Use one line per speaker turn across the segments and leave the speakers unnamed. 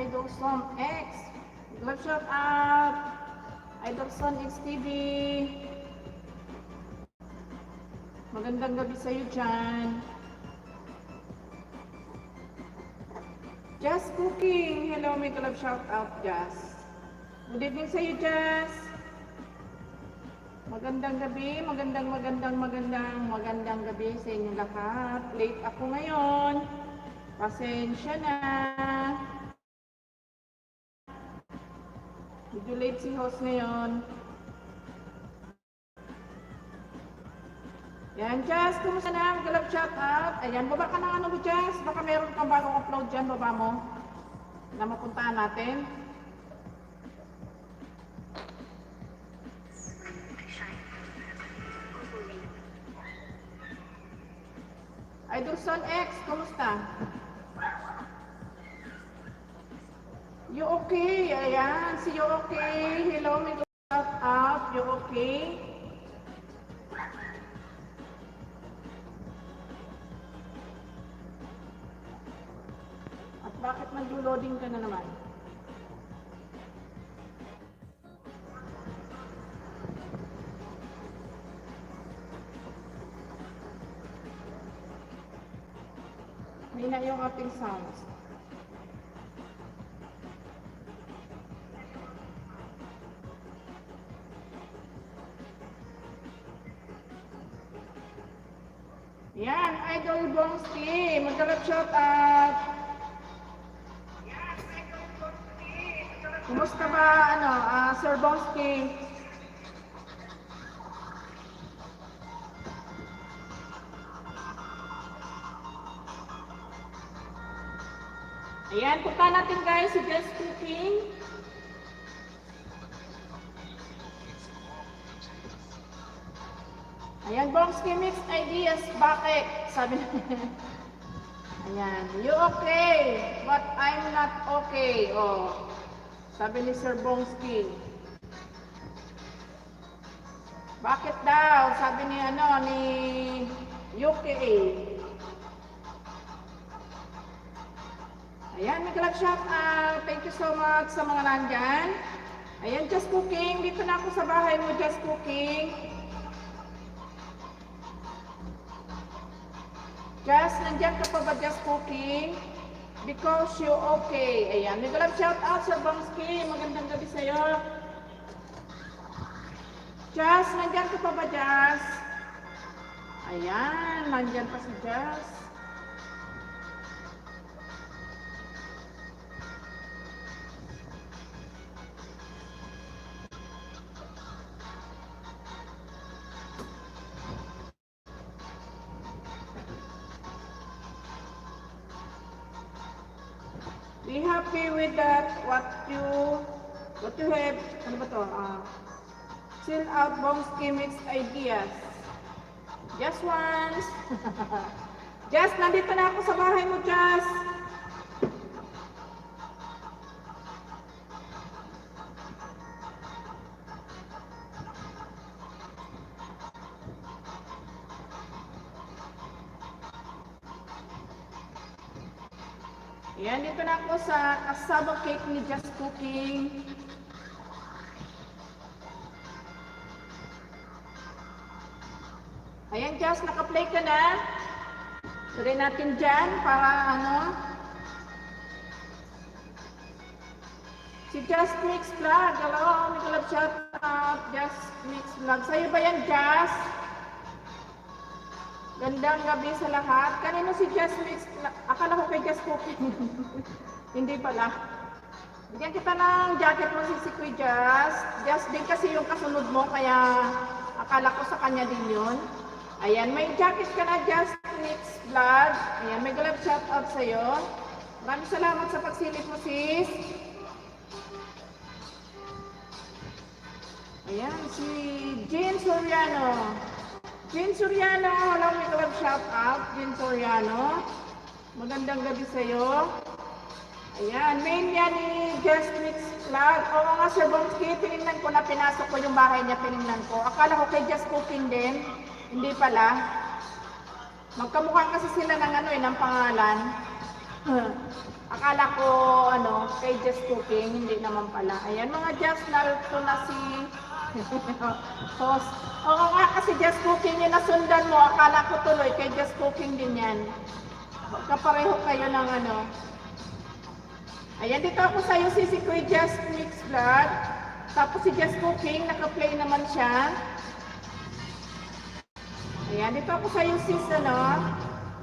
Idolson X. Love shout out. Idolson X TV. Magandang gabi sa'yo dyan. Jazz Cooking. Hello, may love shout out, Jazz. Good evening sa'yo, Jazz. Magandang gabi, magandang gabi sa inyong lahat. Late ako ngayon. Pasensya na. Medyo late si host ngayon. Yan, Jazz, kumusta na? Mag-love shout out. Ayan, baba ka ng ano mo, Jazz. Baka meron kang bagong upload dyan, baba mo. Na mapuntahan natin. Idolson X, kumusta? You okay? Ayan, si you okay? Hello, may shout out. You okay? At bakit nag-loading ka na naman? May na yung ating sounds. Yan, Idol Bongski, mag-love shout out. Kumusta ba, Sir Bongski? Ayan, punta natin guys si Jazz Cooking. Ayan, Bongski Mix Ideas, bakit? Sabi na. Ayan, you okay, but I'm not okay. Oh, sabi ni Sir Bongski. Bakit daw? Sabi ni ni UK. Ayan, mag-love shout out. Thank you so much sa mga nandyan. Ayan, Jazz Cooking. Dito na ako sa bahay mo, Jazz Cooking. Jazz, nandyan ka pa ba, Jazz Cooking? Because you okay. Ayan, mag-love shout out sa Bongski. Magandang gabi sa'yo. Jazz, nandyan ka pa ba, Jazz? Ayan, nandyan pa si Jazz. Be happy with that, what you have, ano ba to? Chill out Bongski Mix Ideas. Just once. Jazz, nandito na ako sa bahay mo, Jazz. Ayan, dito na ako sa cassava cake ni Jazz Cooking. Ayan, Jazz, naka-play ka na. Lagay natin dyan para si Jazz Mix Vlog. Hello, may love shout out. Jazz Mix Vlog. Sa'yo ba yan, Jazz? Gandang gabi sa lahat. Kanino si Jazz Mix? Akala ko kay Jazz Cooking. Hindi pala. Bigyan kita ng jacket mo si Kuya Jazz. Jazz din kasi yung kasunod mo, kaya akala ko sa kanya din yun. Ayan, may jacket ka na, Jazz Mix Vlog. Ayan, may love shout out sa'yo. Maraming salamat sa pagsilip mo, sis. Ayan, si Jane Soriano. Jane Soriano, hello, may love shout out. Jane Soriano. Magandang gabi sa'yo. Ayan, main yan ni Jazz Mix Vlog. Oo nga, Sir Bongski, tinignan ko na, pinasok ko yung bahay niya, tinignan ko. Akala ko kay Jazz Cooking din. Hindi pala. Magkamukha kasi sila ng ng pangalan. Akala ko, kay Just Cooking, hindi naman pala. Ayan, mga Just, narito na si host. Oo nga, kasi Just Cooking yung nasundan mo. Akala ko tuloy, kay Just Cooking din yan. Kapareho kayo ng Ayan, dito ako sa'yo si Kuya Just Mix Vlog. Tapos si Just Cooking, naka-play naman siya. Ayan, dito ako sa'yo sis,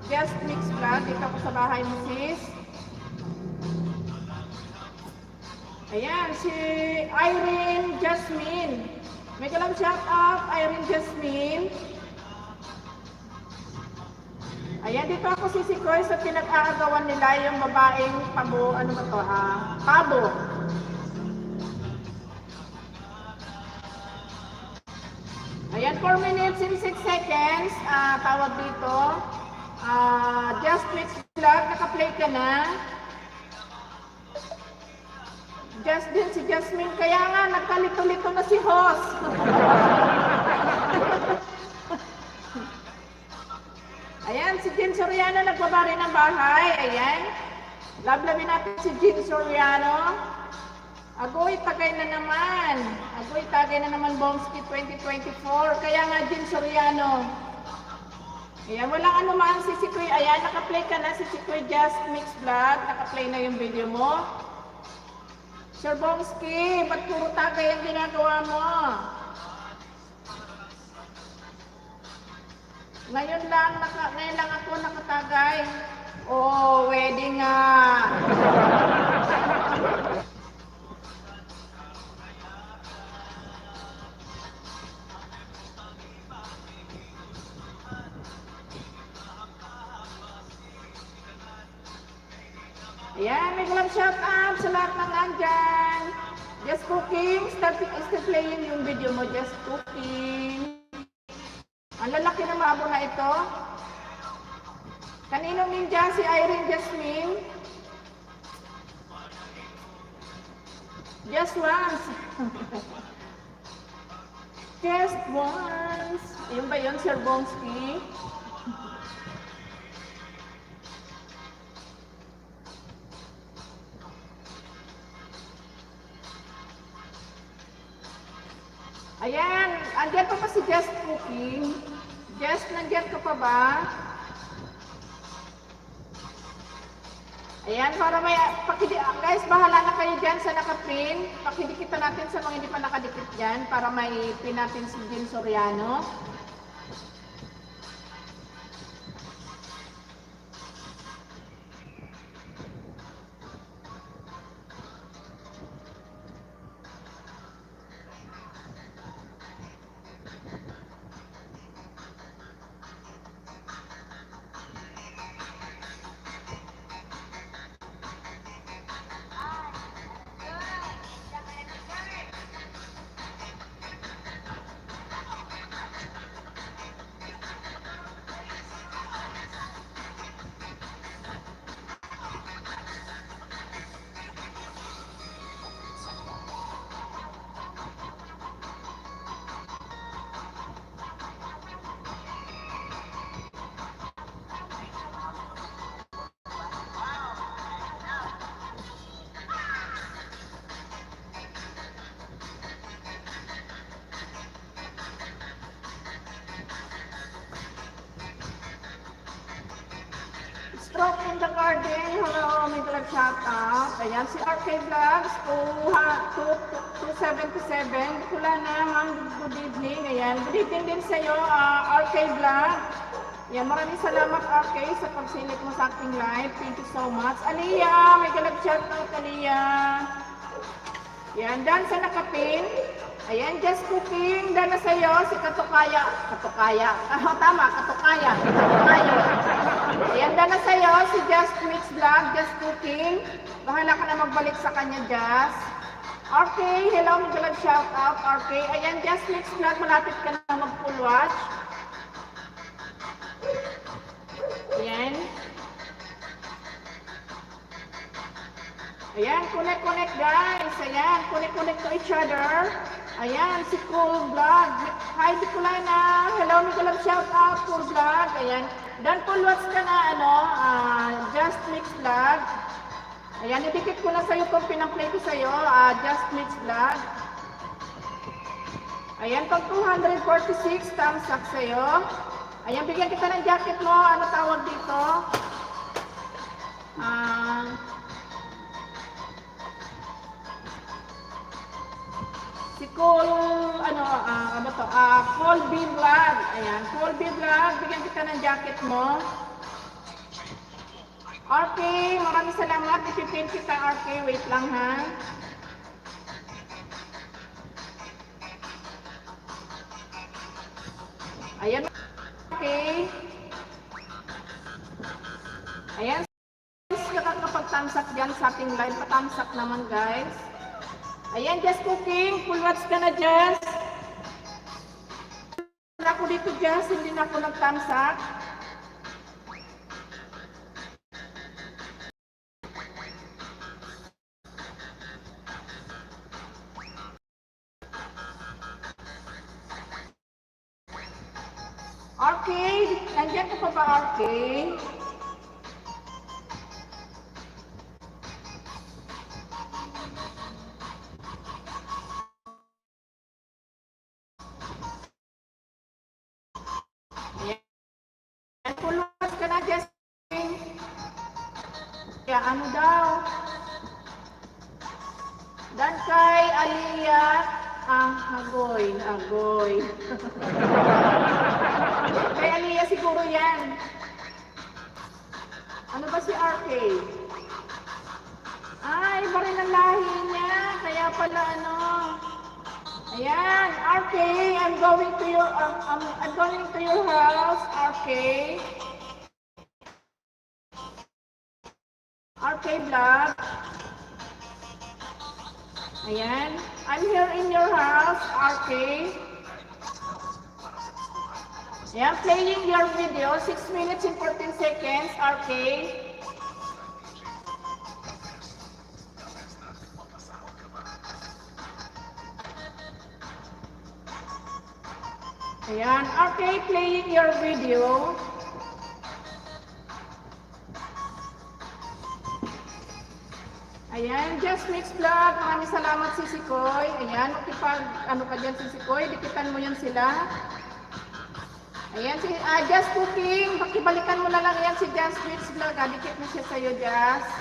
Just Mix Vlog. Dito ako sa bahay mo sis. Ayan, si Irene Jasmine. May kalam shout out, Irene Jasmine. Ayan, dito ako sisikoy sa pinag-aagawan nila yung babaeng pabo, pabo. Ayan, 4 minutes and 6 seconds, tawag dito. Just Mix Vlog, naka-play ka na. Just din si Jasmine, kaya nga nagkalito-lito na si host. Ayan, si Jean Soriano nagbabari ng bahay. Ayan. Lablabin natin si Jean Soriano. Agoy, tagay na naman. Agoy, tagay na naman Bomski 2024. Kaya nga Jean Soriano. Ayan, walang anuman si Kuya. Ayan, naka-play ka na si Kuya Just Mix Vlog. Naka-play na yung video mo. Sir Bomski, ba't puro tagay ang ginagawa mo? Ngayon lang ako nakatagay. Oh, wedding nga. Ayan, may galang shout out sa lahat ng nandyan. Just Cooking, start playing yung video mo, Just Cooking. Ang lalaki na mabo na ito. Kaninong ninja si Irene Jasmine? Just once. Just once. Ayun ba yun, Sir Bomski? Ayan, andyan pa si Just Cooking. Just, nandiyan ka pa ba? Ayan, para may, guys, bahala na kayo dyan sa nakapin. Pakidikita natin sa mga hindi pa nakadikit dyan para may pin natin si Jean Soriano. Stroke in the Garden, hello, may vlog shout out. Ayan, si RK Vlogs, 277. Kula na, ma'am, good evening. Ayan, good evening din sa iyo, RK Vlog. Ayan, maraming salamat RK sa pagsilip mo sa aking live. Thank you so much. Aliyah, may vlog shout out, Aliyah. Ayan, dan sa nakapin. Ayan, Just Cooking, dan na sa iyo, si Katukaya. Katukaya. Tama, Katukaya. Katukayo. Ayan, dan na sa iyo, si Just Mix Vlog, Just Cooking. Bahala ka na magbalik sa kanya, Just. RK, hello, mag-vlog shout out, RK. Ayan, Just Mix Vlog, malapit ka na mag-full watch. Ayan. Ayan, connect guys. Ayan, connect to each other. Ayan, si Cool Vlog. Hi, si Kulana. Hello, mag-vlog shout out, Cool Vlog. Ayan. Dan full watch ka na, Just Mix Vlog. Ayan, idikit ko na sa'yo kung pinang-play ko sa'yo, Just Mix Vlog. Ayan, pag 246, thumbs up sa'yo. Ayan, bigyan kita ng jacket mo. Ano tawag dito? Si Cole, Colby Vlog. Ayan, Colby Vlog. Bigyan kita ng jacket mo. RK, maraming salamat. Ipipin kita, RK. Wait lang, ha. Ayan, okay. Ayan, kapag-tamsak dyan sa ating live, patamsak naman guys. Ayan, Just Cooking, full watch ka na Just. Ako dito Just, hindi na ako nagtamsak. RK, nandiyan ka pa ba RK? Ayan, full watch ka na Just. Kaya ano daw? Dan kay Aliyah, agoy. Kay Aliyah siguro yan. Ano ba si RK? Iba rin ang lahi niya. Kaya pala Ayan, RK, I'm going to your house, RK. RK Vlog. Ayan, I'm here in your house, RK. Ayan, playing your video, 6 minutes and 14 seconds, RK. Ayan, RK, playing your video. Ayan, Just Mix Vlog, maraming salamat Sisikoy. Ayan, makipag, ka dyan Sisikoy, dikitan mo yan sila. Ayan, Just Cooking, pakibalikan mo na lang yan si Just Mix Vlog, dikit na siya sa'yo, Just.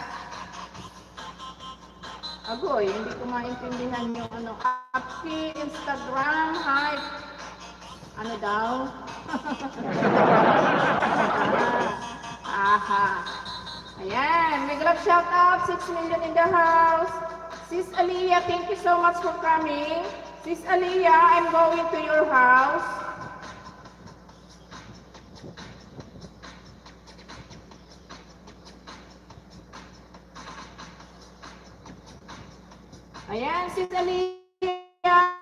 Agoy, hindi ko maintindihan yung happy Instagram, hi. Ano daw? Ayan, may grab shout out, 6 million in the house. Sis Aliyah, thank you so much for coming. Sis Aliyah, I'm going to your house. Ayan, Sis Aliyah,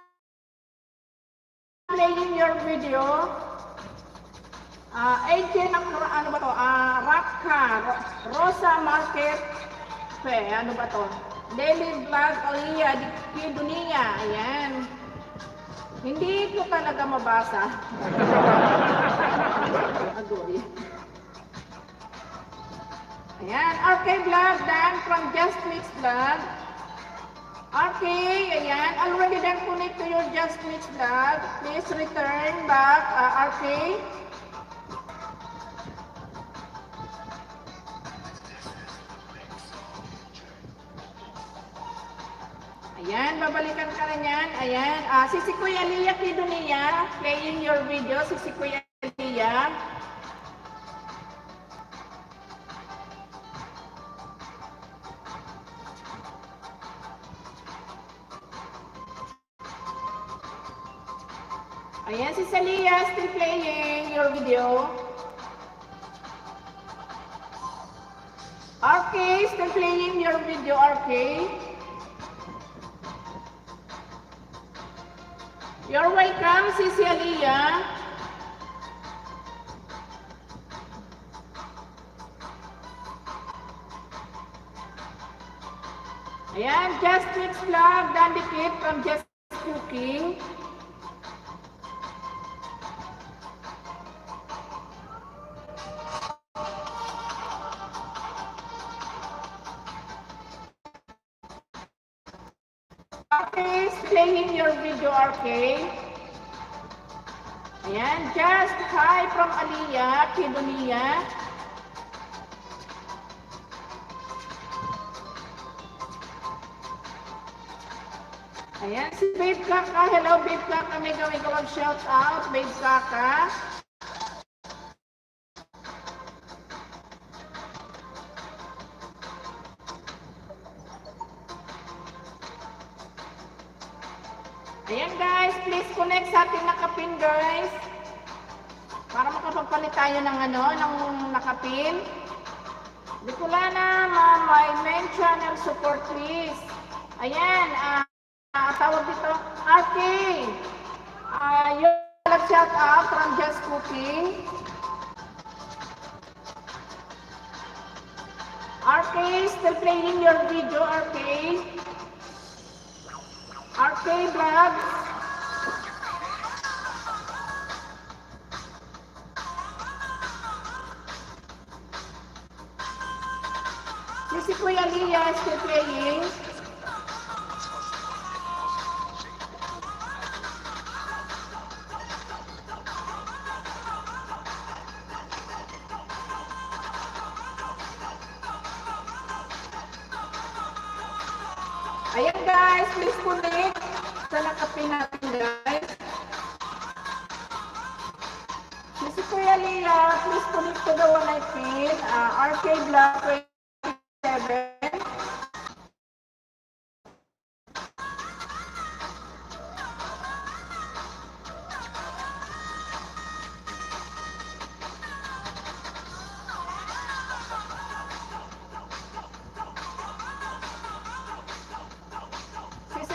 playing your video. AJ ng Rapka, Rosa Market, ano ba to? Daily Vlog, Aliyah, di Dunia, ayan. Hindi ko talaga mabasa. Agoy. Ayan, RK Vlog, Dan from Just Mix Vlog. RK, ayan, already done connect to your Just Mix Vlog. Please return back, RK. Ayan, babalikan ka na yan. Ayan, si Kuya Aliyah Kidunia, playing your video, si Kuya Aliyah. Ayan, si Aliyah still playing your video. RK, still playing your video, RK. You're welcome, Sisi Aliyah. Ayan, Just Mix Vlog, Dan Dikit from Just Cooking. Arcade, playing your video, Arcade. Ayan, just hi from Aliyah, Kidonia. Ayan, si Babe Kaka. Hello, Babe Kaka. May gawin ko mag-shout out, Babe Kaka. Ayan guys, please connect sa ating nakapin guys. Para makapagpalit tayo ng ng nakapin. Bicolana, my main channel support please. Ayan, tawag dito, RK. Yung nag-shout out from Just Cooking. RK, still playing your video, RK. RK Vlogs. Si Kuya Lia still playing. Ayan guys, please connect sa nakapin natin guys. Si Kuya Lia, please connect to the one I pin. RK Vlog 27.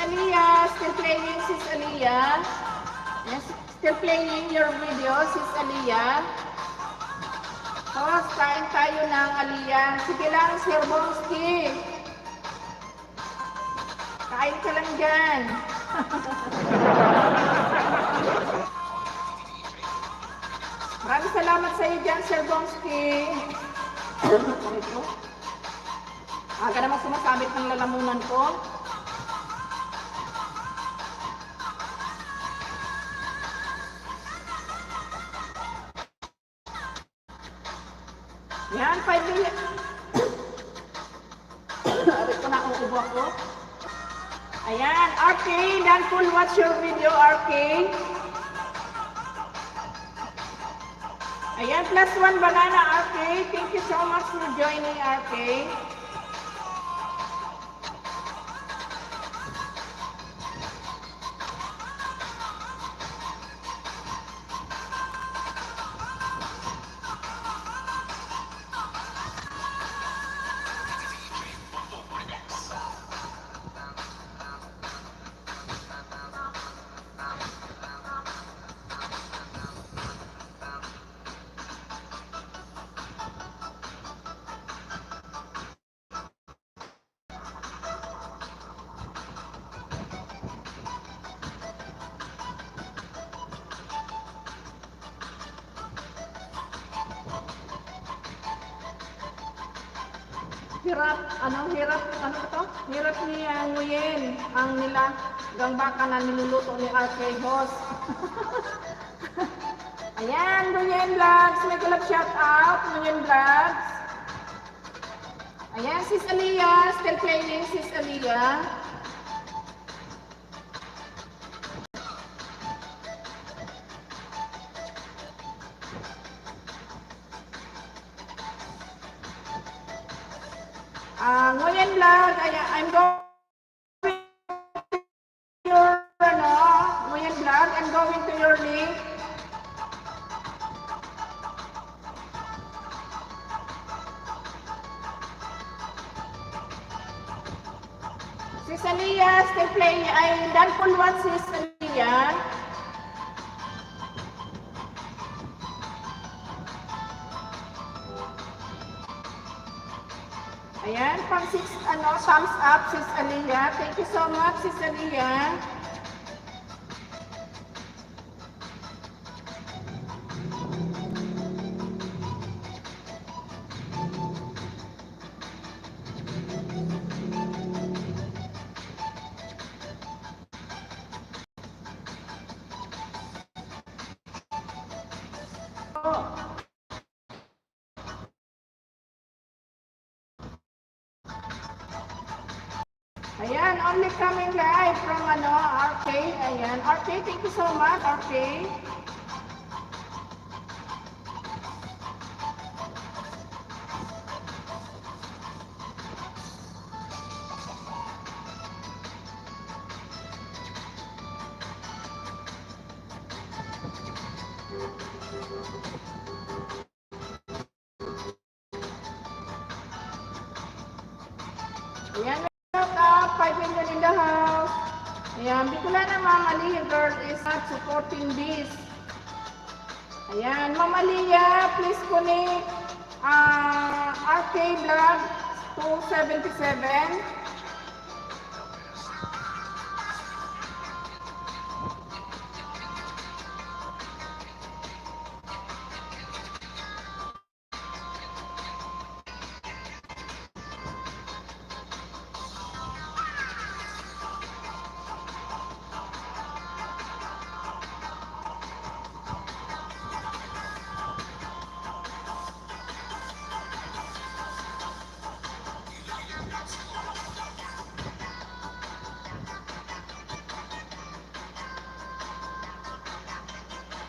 Aliyah, still playing sis Aliyah. Yes, still playing your video sis Aliyah. So, kain tayo ng Aliyah. Sige lang, Sir Bonski. Kain ka lang dyan. Maraming salamat sa iyo dyan, Sir Bonski. Aga naman sumasabit ng lalamunan ko. Yan, 5 minutes. Arit ko na ang ubo ko. Ayan, RK, Dan full watch your video, RK. Ayan, +1 banana, RK. Thank you so much for joining, RK. Hirap niya nguyen ang nila gangbaka na niluluto ni RK Host. Ayan, Nguyen Vlogs, may galap shout out, Nguyen Vlogs. Ayan, sis Aliyah, still playing sis Aliyah. Nguyen Vlog, I'm going to your, Nguyen Vlog, I'm going to your link. Sis Aliyah, still playing, I'm done for what sis Aliyah. Ayan, pang 6, thumbs up, sis Aliyah. Thank you so much, sis Aliyah. Ayan, only coming live from RK. Ayan, RK, thank you so much, RK. Ayan, shout out, 5 million in the house. Ayan, Bicolana Mama Lee, girl is not supporting this. Ayan, Mama Lia, please connect RK Vlog 277.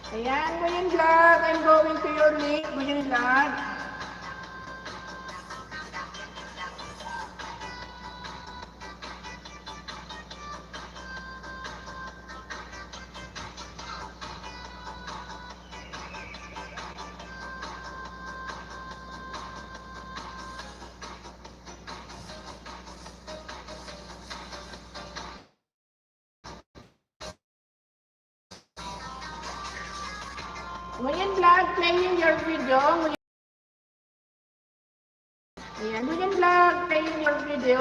Ayan, Nguyen Vlog, I'm going to your link, Nguyen Vlog. Nguyen Vlog, playing your video. Ayan, Nguyen Vlog, playing your video.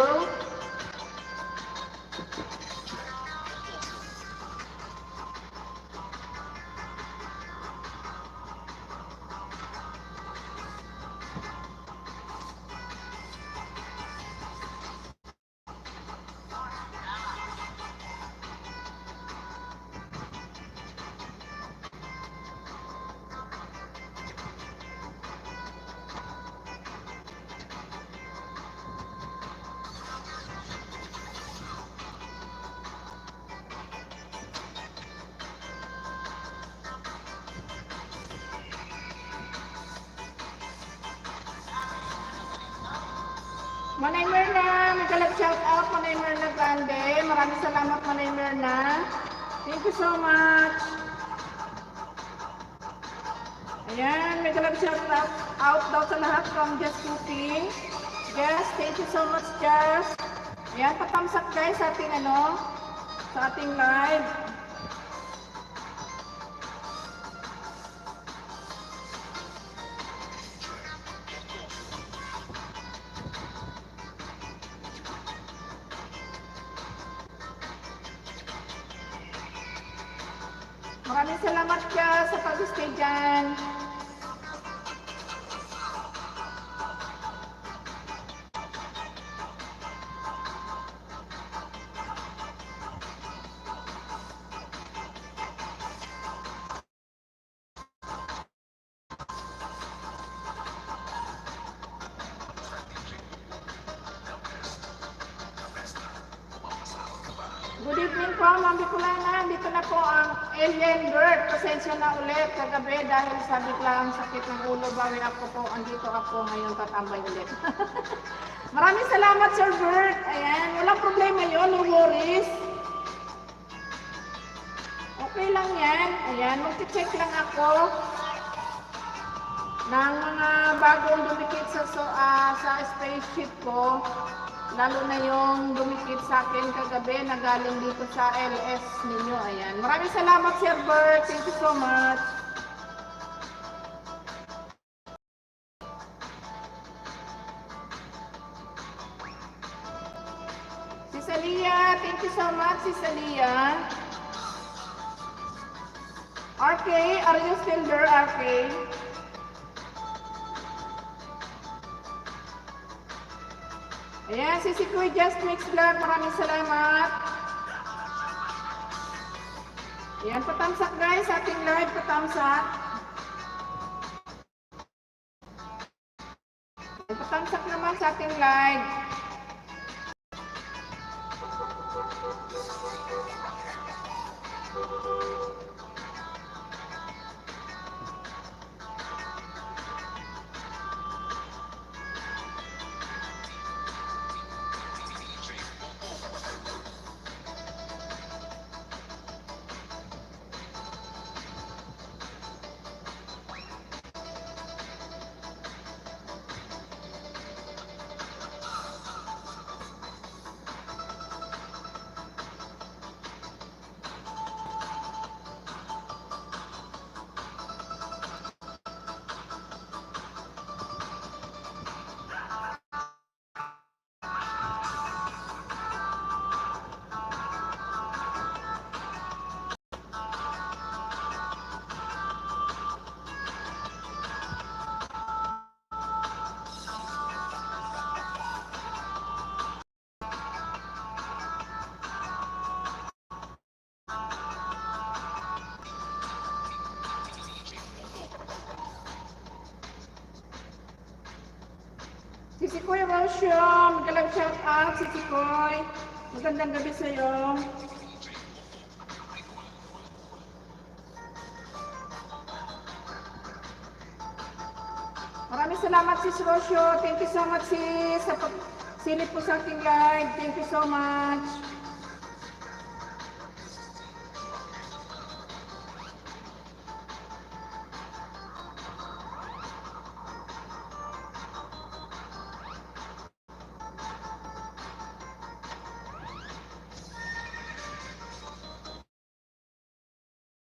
Manay Merna, nagkalag shout out Manay Merna Grande. Maraming salamat Manay Merna. Thank you so much. Ayan, may kalag shout out daw sa lahat from Just Cooking. Yes, thank you so much, Just. Ayan, pa-thumbs up guys sa ating sa ating live. Maraming salamat ka sa pag-stay dyan. Good evening po, Ma'am Bicolana. Dito na po ang alien bird. Pasensya na ulit kagabi dahil sa biglang sakit ng ulo. Bawi ako po, andito ako ngayon tatambay ulit. Maraming salamat, Sir Bert. Ayan, walang problema yun, no worries. Okay lang yan. Ayan, mag-check lang ako ng mga bagong dumikit sa spaceship ko. Lalo na yung dumikit sa akin kagabi na galing dito sa LS ninyo. Ayan. Maraming salamat, Sir Bert. Thank you so much. Si Salia, thank you so much, si Salia. RK, are you still there, RK? Ayan, si Kuya Just Mix Vlog, maraming salamat. Ayan, patamsak guys, ating live, patamsak. Bumagsak naman sa ating live. Sisi Koy Rosyo, magalang shout out, Sisi Koy. Magandang gabi sa'yo. Maraming salamat Sis Rosyo. Thank you so much sis sa pagsilip po sa ating live. Thank you so much.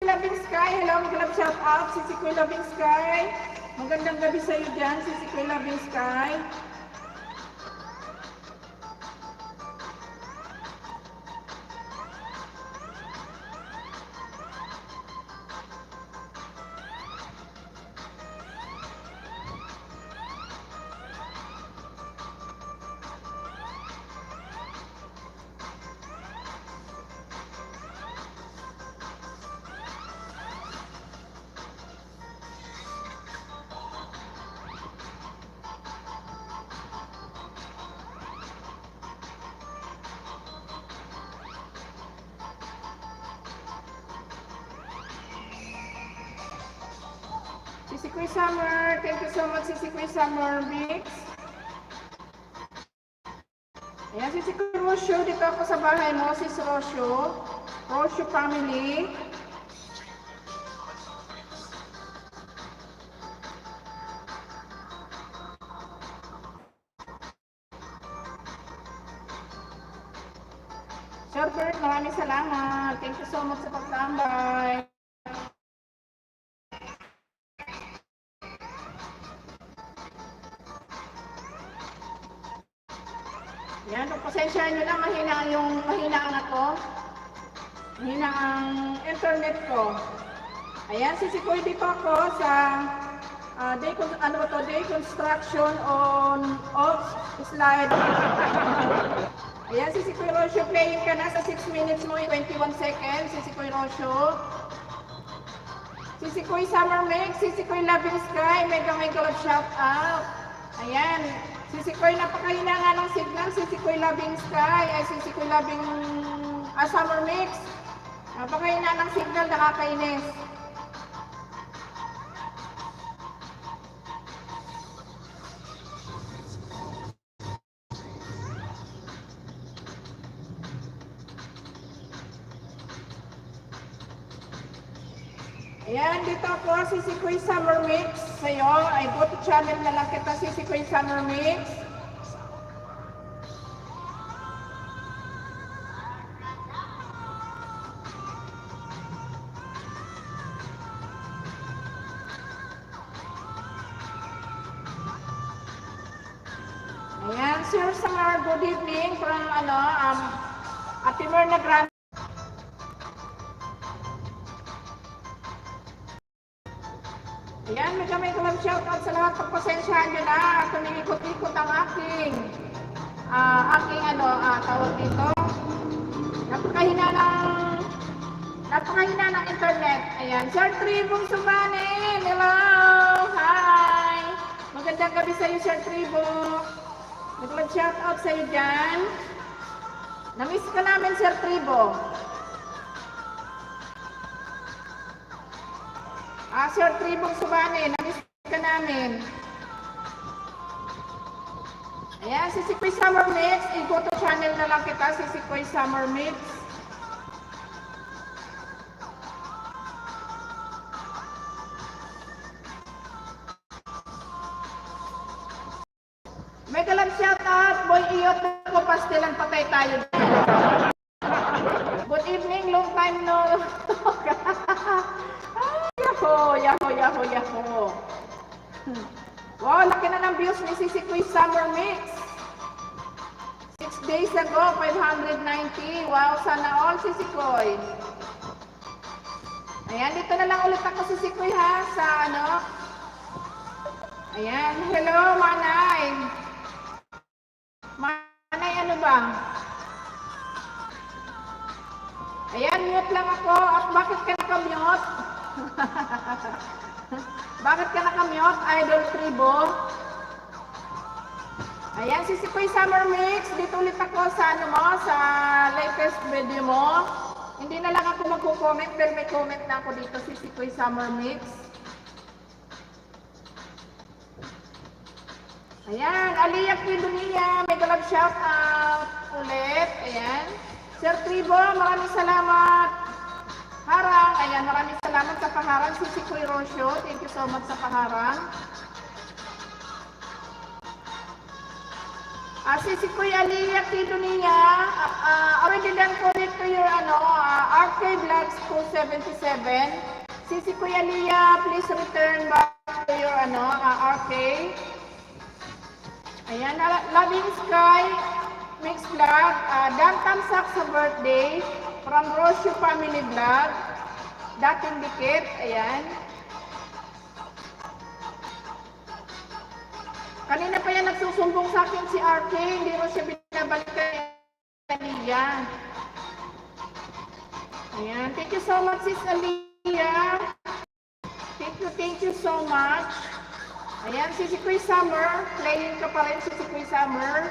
Loving Sky, hello, magandang shout out, Sisi Koy Loving Sky. Magandang gabi sa iyo dyan, Sisi Koy Loving Sky. Sisi Koy Summer, thank you so much Sisi Koy Summer Mix. Ayan, Sisi Koy Rosyo, dito ako sa bahay mo, Sis Rosyo. Rosyo family. Sir Bert, maraming salamat. Thank you so much sa pagtambay. Yan, pasensya nyo na, mahina ang ako. Mahina ang internet ko. Ayan, Sisi Koy, dito ako sa day construction on off slide. Ayan, Sisi Koy Rosyo, playing ka na sa 6 minutes mo, 21 seconds, Sisi Koy Rosyo. Sisi Koy Summer Mix, Sisi Koy Loving Sky, mega love shout out. Ayan. Sisi Koy, napakahina nga ng signal. Sisi Koy Loving Sky, ay Sisi Koy Loving Summer Mix. Napakahina ng signal, nakakainis. Ayan, dito ako, Sisi Koy Summer Mix. Sa'yo, ay go to channel na lang kita, Sisi Koy Summer Mix. Ayan, Sir Summer, good evening from Ate Merna Grande. Ayan, may love shout out sa lahat. Pagpasensyahan nyo na. Tumingikot-ikot ang aking tawag dito. Napakahina ng internet. Ayan, Sir Tribong Sumanin. Hello! Hi! magandang gabi sa iyo, Sir Tribo. Nag-shout out sa iyo dyan. Namiss ka namin, Sir Tribo. Sir Tribo Subane, namiss ka namin. Ayan, si Sikoy Summer Mix. I-go to channel na lang kita, si Sikoy Summer Mix. May galang shout out, Boy Iyot ko, pastilan patay tayo. Good evening, long time no talk. Yaho. Wow, laki na ng views ni Sikoy Summer Mix. 6 days ago, 590. Wow, sana all Sikoy. Ayan, dito na lang ulit ako Sikoy ha, sa ano. Ayan, hello Manay. Manay, ano ba? Ayan, mute lang ako. At bakit ka naka-mute? Bakit ka naka-mute, Idol Tribo? Ayan, si Sikoy Summer Mix. Dito ulit ako sa ano mo, sa latest video mo. Hindi na lang ako magko-comment, pero may comment na ako dito, si Sikoy Summer Mix. Ayan, Aliyah Kidunia, may galab shout out ulit. Ayan. Sir Tribo, maraming salamat. Harang, ayan, maraming salamat sa paharang. Si Sikoy Rocio, thank you so much sa paharang. Si Sikoy Aliyah Kidunia, already done connect to your RK Vlogs 277. Si Sikoy Aliyah, please return back to your RK. Ayan, Loving Sky, Mix Vlog, Dan Tamsak sa birthday, from Rocio Family Vlog, dating dikit, ayan. Kanina pa yan nagsusumbong sa akin si RK, hindi mo siya binabalik kanina. Ayan, thank you so much Sis Aliyah. Thank you so much. Ayan, si Sikoy Summer, playing ka pa rin si Sikoy Summer.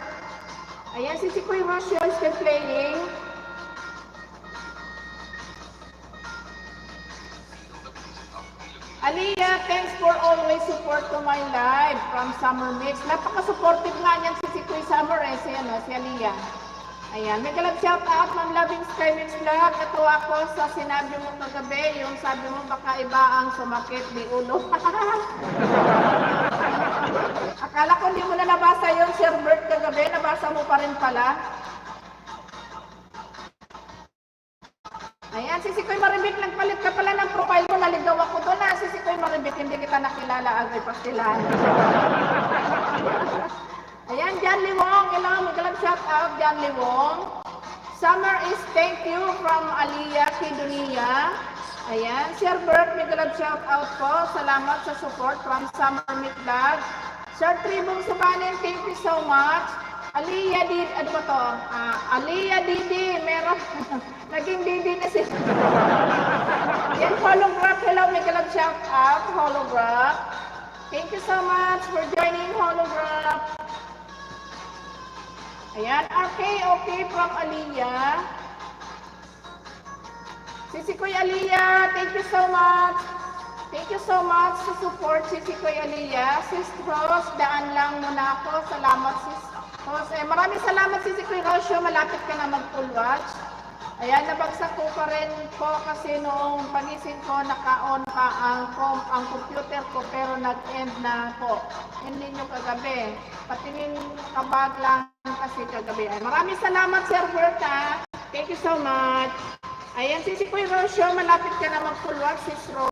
Ayan, si Sikoy Rocio is still playing. Aliyah, thanks for always support to my live from Summer Mix. Napaka-supportive nga niyan si Sikoy Summer si Aliyah. Ayan, may galap shout out, Ma'am Loving Sky Mix Vlog. Ito ako sa sinabi mo kagabi, yung sabi mo baka iba ang sumakit di ulo. Akala ko hindi mo na nabasa yung Sir Bert kagabi, nabasa mo pa rin pala. Ayan, si Sikoy Maribik, nagpalit ka pala ng profile mo, naligaw ako doon na. Si Sikoy Maribik, hindi kita nakilala, agay pastilan. Ayan, John Liwong, ilang magalang shout out, John Liwong. Summer is thank you from Aliyah Kidunia. Ayan, Sir Bert, magalang shout out po. Salamat sa support from Summer Mix Vlog. Sir Tribong Subanin, thank you so much. Aliyah Didi, ano ba to? Aliyah Didi, meron. Naging Didi na siya. Yan, Holograph, hello, magalang shout out, Holograph. Thank you so much for joining Holograph. Ayan, okay from Aliyah. Si Sikoy Aliyah, thank you so much. Thank you so much sa support, si Sikoy Aliyah. Sis Rose, daan lang muna ako. Salamat, Sis Rose. Maraming salamat, si Sikoy Rocio. Malapit ka na mag-full watch. Ayan, nabagsak ko pa rin po kasi noong pagising ko, naka-on pa ang computer ko pero nag-end na po. Hindi nyo kagabi. Patingin kabag lang kasi kagabi. Ay, maraming salamat, Sir Berta. Thank you so much. Ayan, si Sikoy Rocio, malapit ka na mag-full watch, Sis Ro.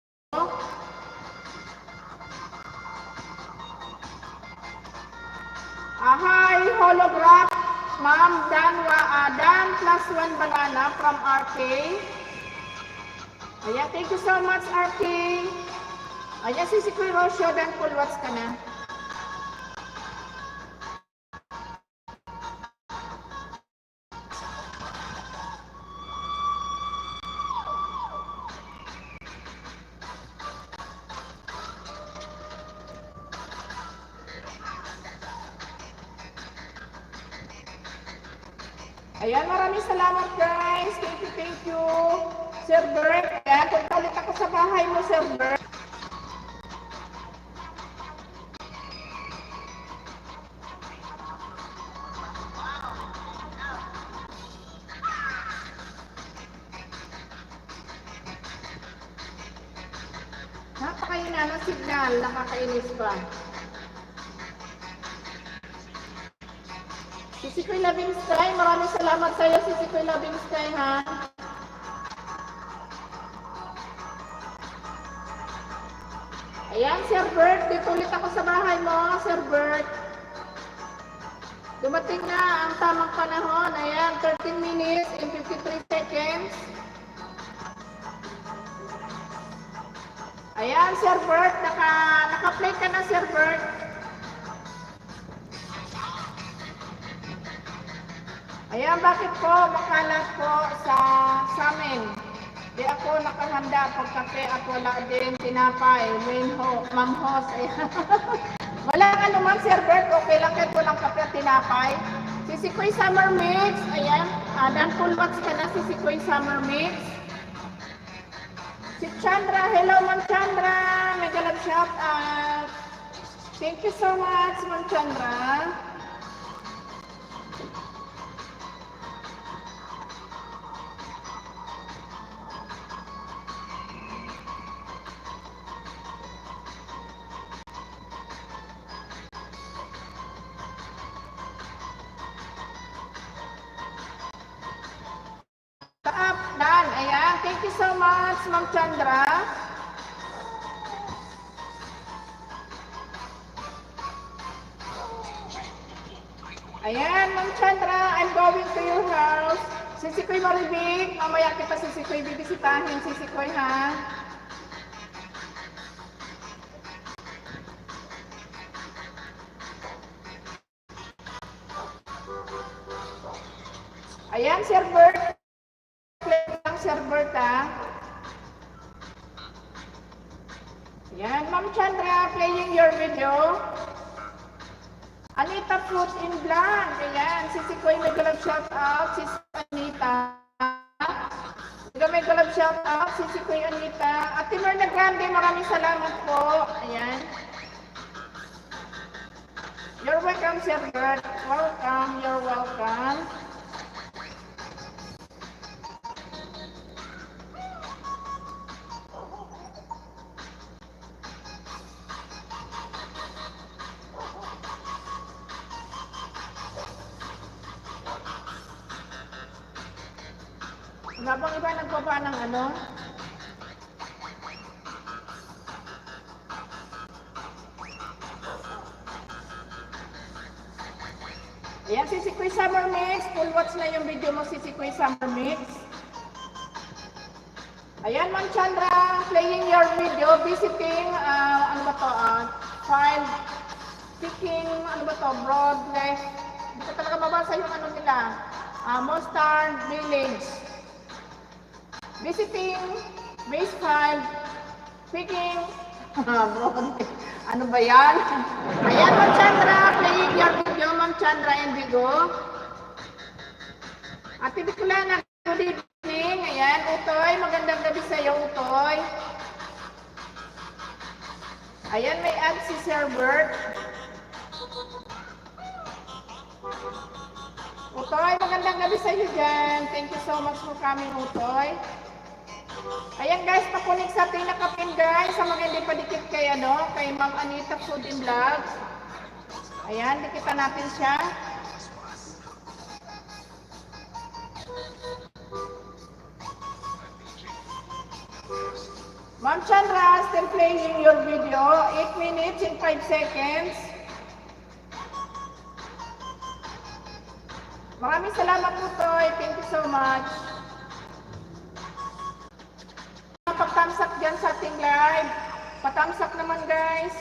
Hi, Holograph. Ma'am Dan +1 banana from RK. Ayan, thank you so much RK. Ayan, si Sikoy Rocio, Dan full watch ka na. Ayan, maraming salamat guys. Thank you. Sir Bert, ayan, punta ulit ako sa bahay mo, Sir Bert. Napakaina ng signal, nakakainis ba? Sisikoy Labing Sky, maraming salamat sa iyo, Sisikoy Labing Sky, ha? Ayan, Sir Bert, dito ulit ako sa bahay mo, Sir Bert. Dumating na ang tamang panahon. Ayan, 13 minutes and 53 seconds. Ayan, Sir Bert, naka-play ka na, Sir Bert. Ayan, bakit po makalat po sa amin? Di ako nakahanda pag kape at wala din tinapay. Ma'am Hos, ayan. Wala ka naman, Sir Bert, okay lang kahit walang kape at tinapay. Sisikoy Summer Mix, ayan. Dan full watch ka na, Sisikoy Summer Mix. Si Chandra, hello Ma'am Chandra, mega love shout out. Thank you so much, Ma'am Chandra. Dan, ayan, thank you so much, Ma'am Chandra. Ayan, Ma'am Chandra, I'm going to your house. Sisikoy Maribig, mamaya kita Sisikoy bibisitahin, Sisikoy, ha? Ayan, Sir Bert. Sir Bert, ha? Ayan, Ma'am Chandra, playing your video. Anita Fruit in Blanc. Ayan, Sisikoy mega love shout out, Sis Anita. Mega love shout out, Sisikoy Anita. Ate Merna Grande, maraming salamat po. Ayan. You're welcome, Sir Bert. Welcome, you're welcome. Wala bang iba nagbaba ng ano? Ayan, Sisikoy Summer Mix. Full watch na yung video mo, Sisikoy Summer Mix. Ayan, Ma'am Chandra, playing your video, visiting, ano ba to, file, picking, ano ba to, broad left. Hindi ko talaga mabasa yung ano nila. Mustard Village. Visiting, base file, picking, ano ba yan? Ayan, Ma'am Chandra, playing your video, Ma'am Chandra Indigo. Ate Bicolana, good evening. Ayan, Utoy, magandang gabi sa iyo, Utoy. Ayan, may ad si Sir Bert. Utoy, magandang gabi sa iyo dyan. Thank you so much for coming, Utoy. Ayan guys, pakunik sa ating nakapin guys, sa mga hindi pa dikit kay Ma'am Anita Food in Vlogs. Ayan, dikitan natin siya. Ma'am Chandra, still playing your video, 8 minutes and 5 seconds. Maraming salamat po, Toy. Thank you so much. Pag-thumbs up dyan sa ating live. Pa-thumbs up naman, guys.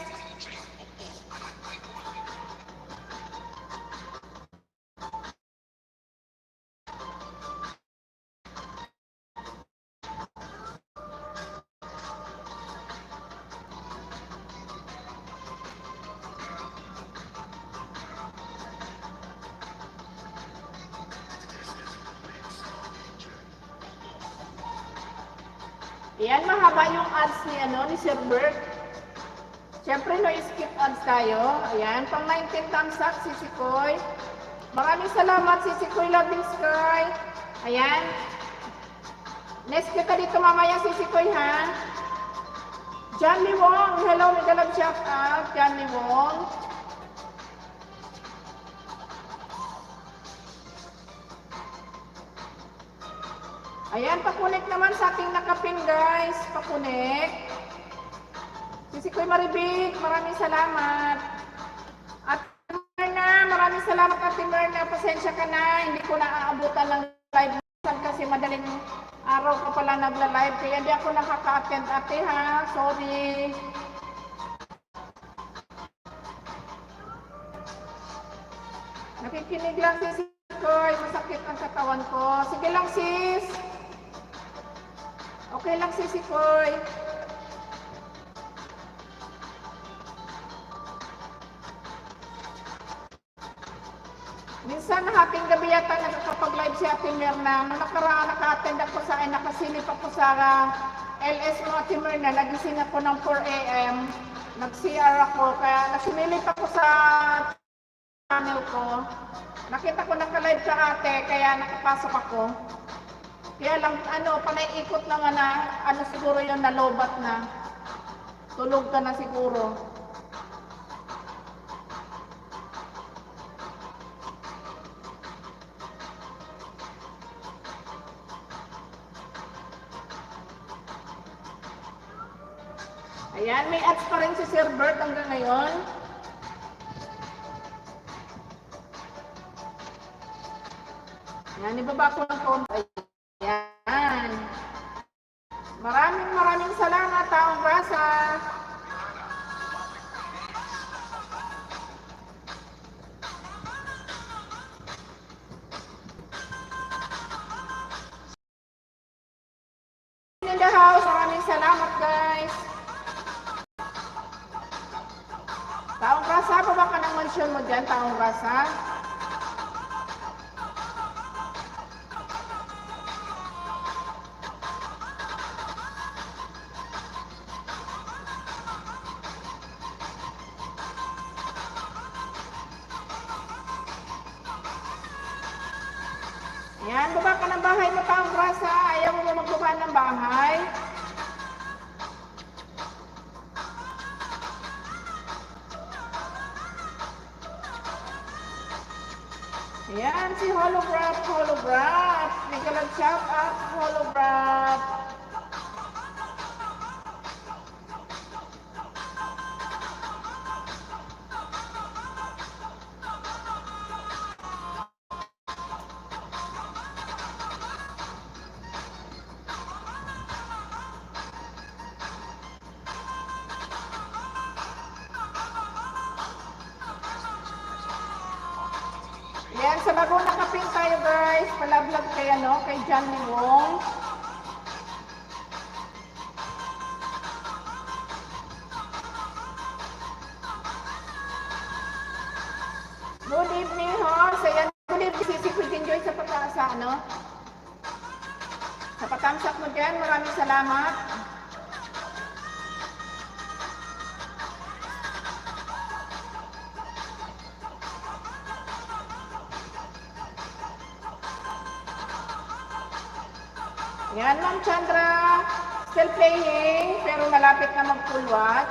Ayan, mahaba yung ads ni, ni Sir Bert. Siyempre, no skip ads tayo. Ayan, pang 19 thumbs up, si Sikoy. Maraming salamat, si Sikoy Loving Sky. Ayan. Next kita dito mamaya, si Sikoy, ha? Johnny Wong. Hello, mega love shout out, Johnny Wong. Ayan, pakunik naman sa ating nakapin, guys. Pakunik. Si Sikoy Maribig, maraming salamat. At Merna, maraming salamat Ate Merna. Pasensya ka na, hindi ko na aabutan ng live kasi madaling araw ka pala nagla-live. Kaya hindi ako nakaka-attend, ate, ha? Sorry. Nakikinig lang si Sikoy. Masakit ang katawan ko. Sige lang, sis. Okay lang si Sikoy. Minsan hating gabi yata nakakapag-live si Ate Merna. Nung nakaraan naka-attend ako sa nakasilip ako sa LS mo Ate Merna. Nagising ako ng 4 AM. Nag-CR ako. Kaya nasimilip ako sa channel ko. Nakita ko naka-live ka ate. Kaya nakapasok ako. Kaya lang panay ikot na nga na siguro yun nalobat na. Tulog ka na siguro. Ayan, may ads pa rin si Sir Bert hanggang ngayon. Ayan, ibaba ko ng konti. Ayan. Maraming salamat, taong grasa. In the house, maraming salamat, guys. Taong grasa, baba ka ng mansyon mo dyan, taong grasa. Yan, baba ka ng bahay mo, taong grasa. Ayaw mo magbaba ng bahay. Ayan, si Holograph. Bigla lang shout out, Holograph. Yan, sa bago nakapin tayo guys. Palablog kay kay Johnny Wong. Good evening, Horse. Ayan, good evening. Sisipid enjoy sa pagkasa, Sa patamsak mo dyan, maraming salamat. Yan, Ma'am Chandra, still playing, pero malapit na mag-full watch.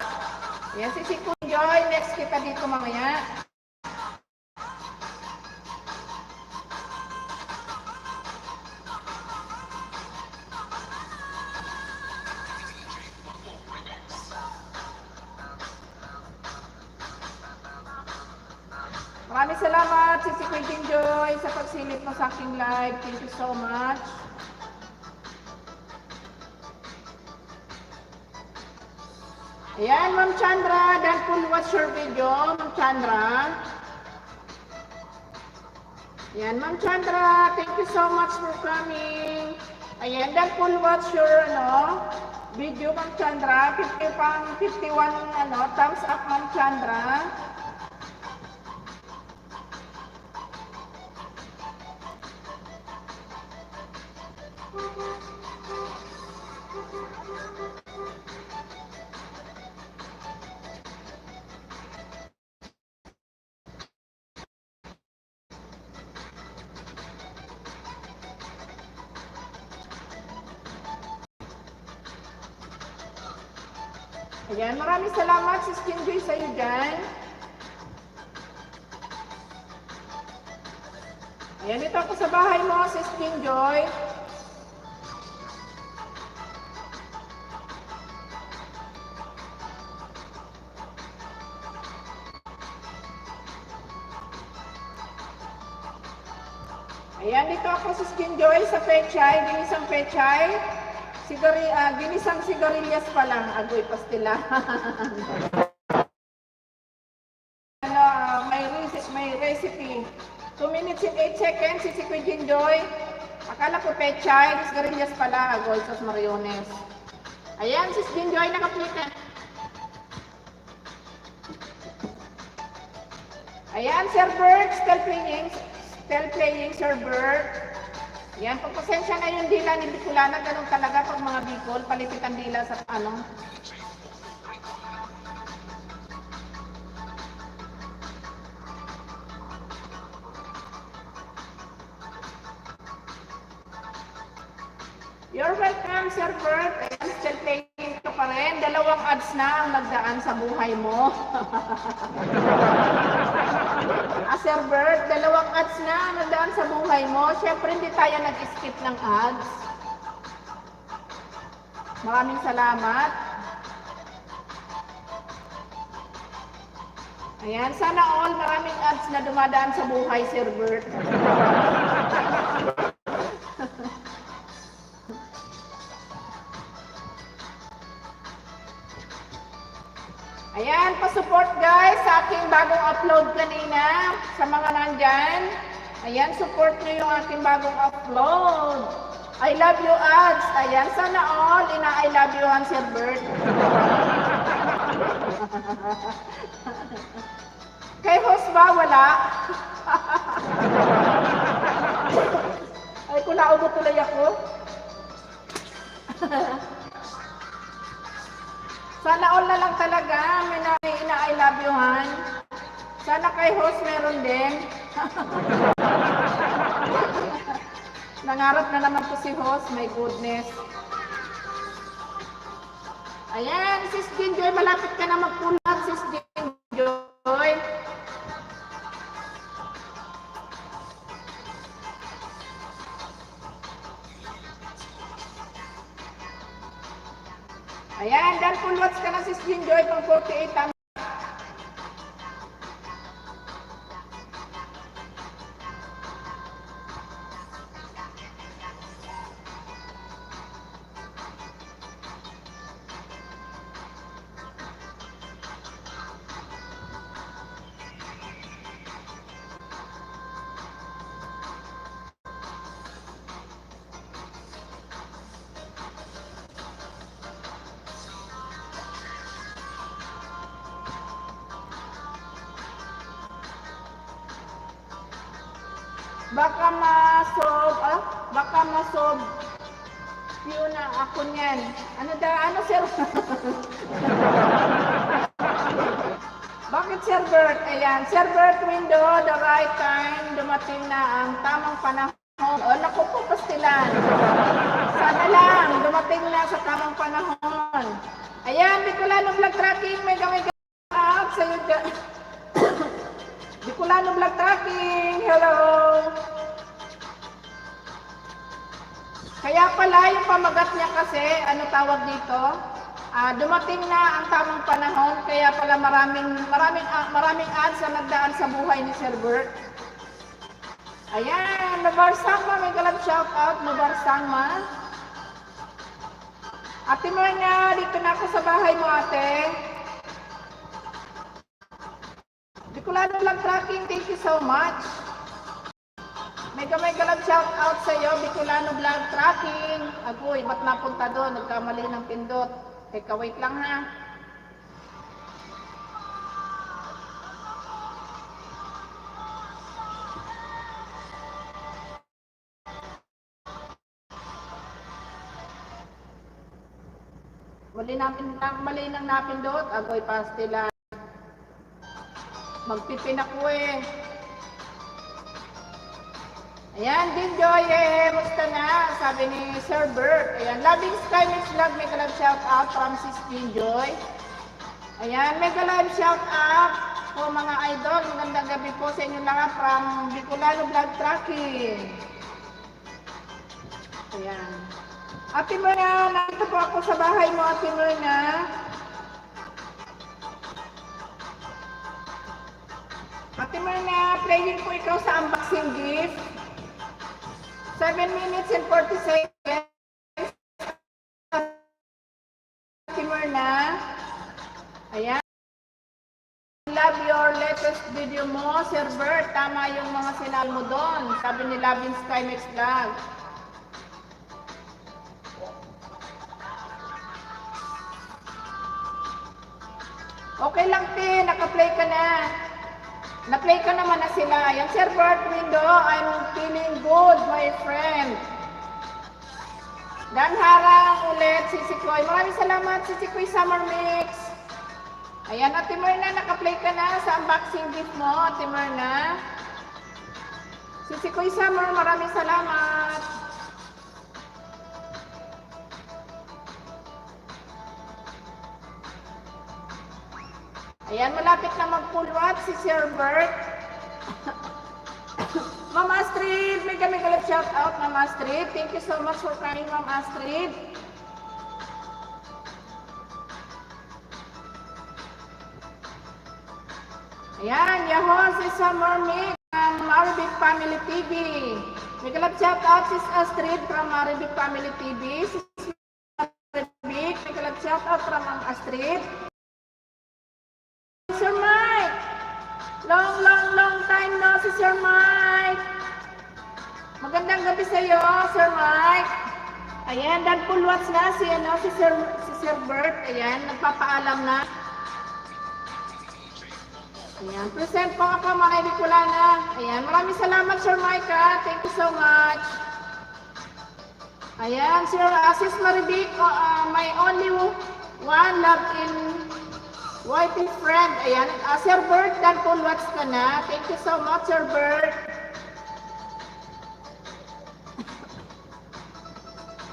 Yan, si Sikun Joy, next kita dito mamaya. Maraming salamat, si Sikun Joy, sa pagsilip mo sa aking live. Thank you so much. Ayan, Ma'am Chandra, dahil full watch your video, Ma'am Chandra. Ayan, Ma'am Chandra, thank you so much for coming. Ayan, dahil full watch your, video, Ma'am Chandra. 51, thumbs up, Ma'am Chandra. Ayan, maraming salamat si Skin Joy sa'yo dyan. Ayan, dito ako sa bahay mo, si Skin Joy. Ayan, dito ako sa Skin Joy sa pechay, ginisang pechay. Ginisang sigarilyas pala, agoy pastila. May recipe. 2 minutes and 8 seconds, si Kuya Jinjoy. Akala ko pechay, sigarilyas pala, agoy sos mariones. Ayan, si Jinjoy nakaplita. Ayan, Sir Bert, still playing, Sir Bert. Yan, pagpasensya na yung dila ni Bicolana, ganun talaga pag mga Bicol, palipitan dila sa ano. You're welcome, Sir Bert. Ayan, still playing ka pa rin. 2 ads na ang nagdaan sa buhay mo. Sir Bert, 2 ads na ang nagdaan sa buhay mo. Siyempre, hindi tayo nag-skip ng ads. Maraming salamat. Ayan, sana all maraming ads na dumadaan sa buhay, Sir Bert. Ayan, pa-support guys sa aking bagong upload kanina. Sa mga nandyan. Ayan, support nyo yung aking bagong upload. I love you ads. Ayan, sana all ina-I love you han Sir Bert. Kay host ba? Wala? Ay, kung naubo tuloy ako. Sana all na lang talaga, may ina-I love you han. Sana kay host meron din. Nangarap na naman po si host, my goodness. Ayan, Sis Jinjoy, malapit ka na magpulat, Sis Jinjoy. Ayan, dan full watch ka na, Sis Jinjoy, pang 48 baka masob yun na ako niyan. Ano sir? Bakit Sir Bert? Ayan, Sir Bert window, the right time, dumating na ang tamang panahon. O, naku po, pastilan. Sana lang, dumating na sa tamang panahon. Ayan, Bicolano Vlog Tracking, may gamay out sa'yo dyan. Bicolano Vlog Tracking, hello! Kaya pala yung pamagat niya kasi, ano tawag dito? Dumating na ang tamang panahon, kaya pala maraming ads na nagdaan sa buhay ni Sir Bert. Ayan, Mabarsang ma, may galap shout out, Mabarsang ma. Ate Marna, dito na ako sa bahay mo ate. Bicolano Vlog Tracking, thank you so much. May galap shout out sa iyo, Bicolano Vlog Tracking. Agoy, ba't napunta doon? Nagkamali ng pindot. Teka, wait lang ha. Mali nang napindot. Agoy pastila. Magpipin ako eh. Ayan, Dinjoy, musta na? Sabi ni Sir Bert. Ayan, Loving Sky Mix Vlog, may galab shout out from Sis Dinjoy. Ayan, may galab shout out po mga idol. Magandang gabi po sa inyo lahat from Bicolano Vlog Tracking. Ayan. Ate Myrna, nandito po ako sa bahay mo, Ate Myrna. Ate Myrna, playing po ikaw sa unboxing gift. 7 minutes and 40 seconds. Ate Myrna. Ayan. Love your latest video mo, Sir Bert. Tama yung mga sinal mo doon. Sabi ni Loving Sky Mix Vlog. Okay lang, Tin. Naka-play ka na. Na-play ka naman na sila. Yung Sir Bert window, I'm feeling good, my friend. Dan harang ulit, si Sikoy. Maraming salamat, si Sikoy Summer Mix. Ayan, Ate Myrna, naka-play ka na sa unboxing gift mo, Ate Myrna. Si Sikoy Summer, maraming salamat. Ayan, malapit na mag-full watch si Sir Bert. Ma'am Astrid, may galap shout out, Ma'am Astrid. Thank you so much for coming, Ma'am Astrid. Ayan, Yahoo, si Summer Mix ng Arabic Family TV. May galap shout out si Astrid from Arabic Family TV. Si Arabic, may galap shout out from Ma'am Astrid. Sir Mike! Long time no si Sir Mike! Magandang gabi sa iyo, Sir Mike! Ayan, full watch na si Sir Bert. Ayan, nagpapaalam na. Ayan, present po ako mga Bicolana. Ayan, maraming salamat Sir Mike ha. Thank you so much. Ayan, Sir Sis Maribic, my only one love in Whitey friend. Ayan, Sir Bert, full watch ka na. Thank you so much, Sir Bert.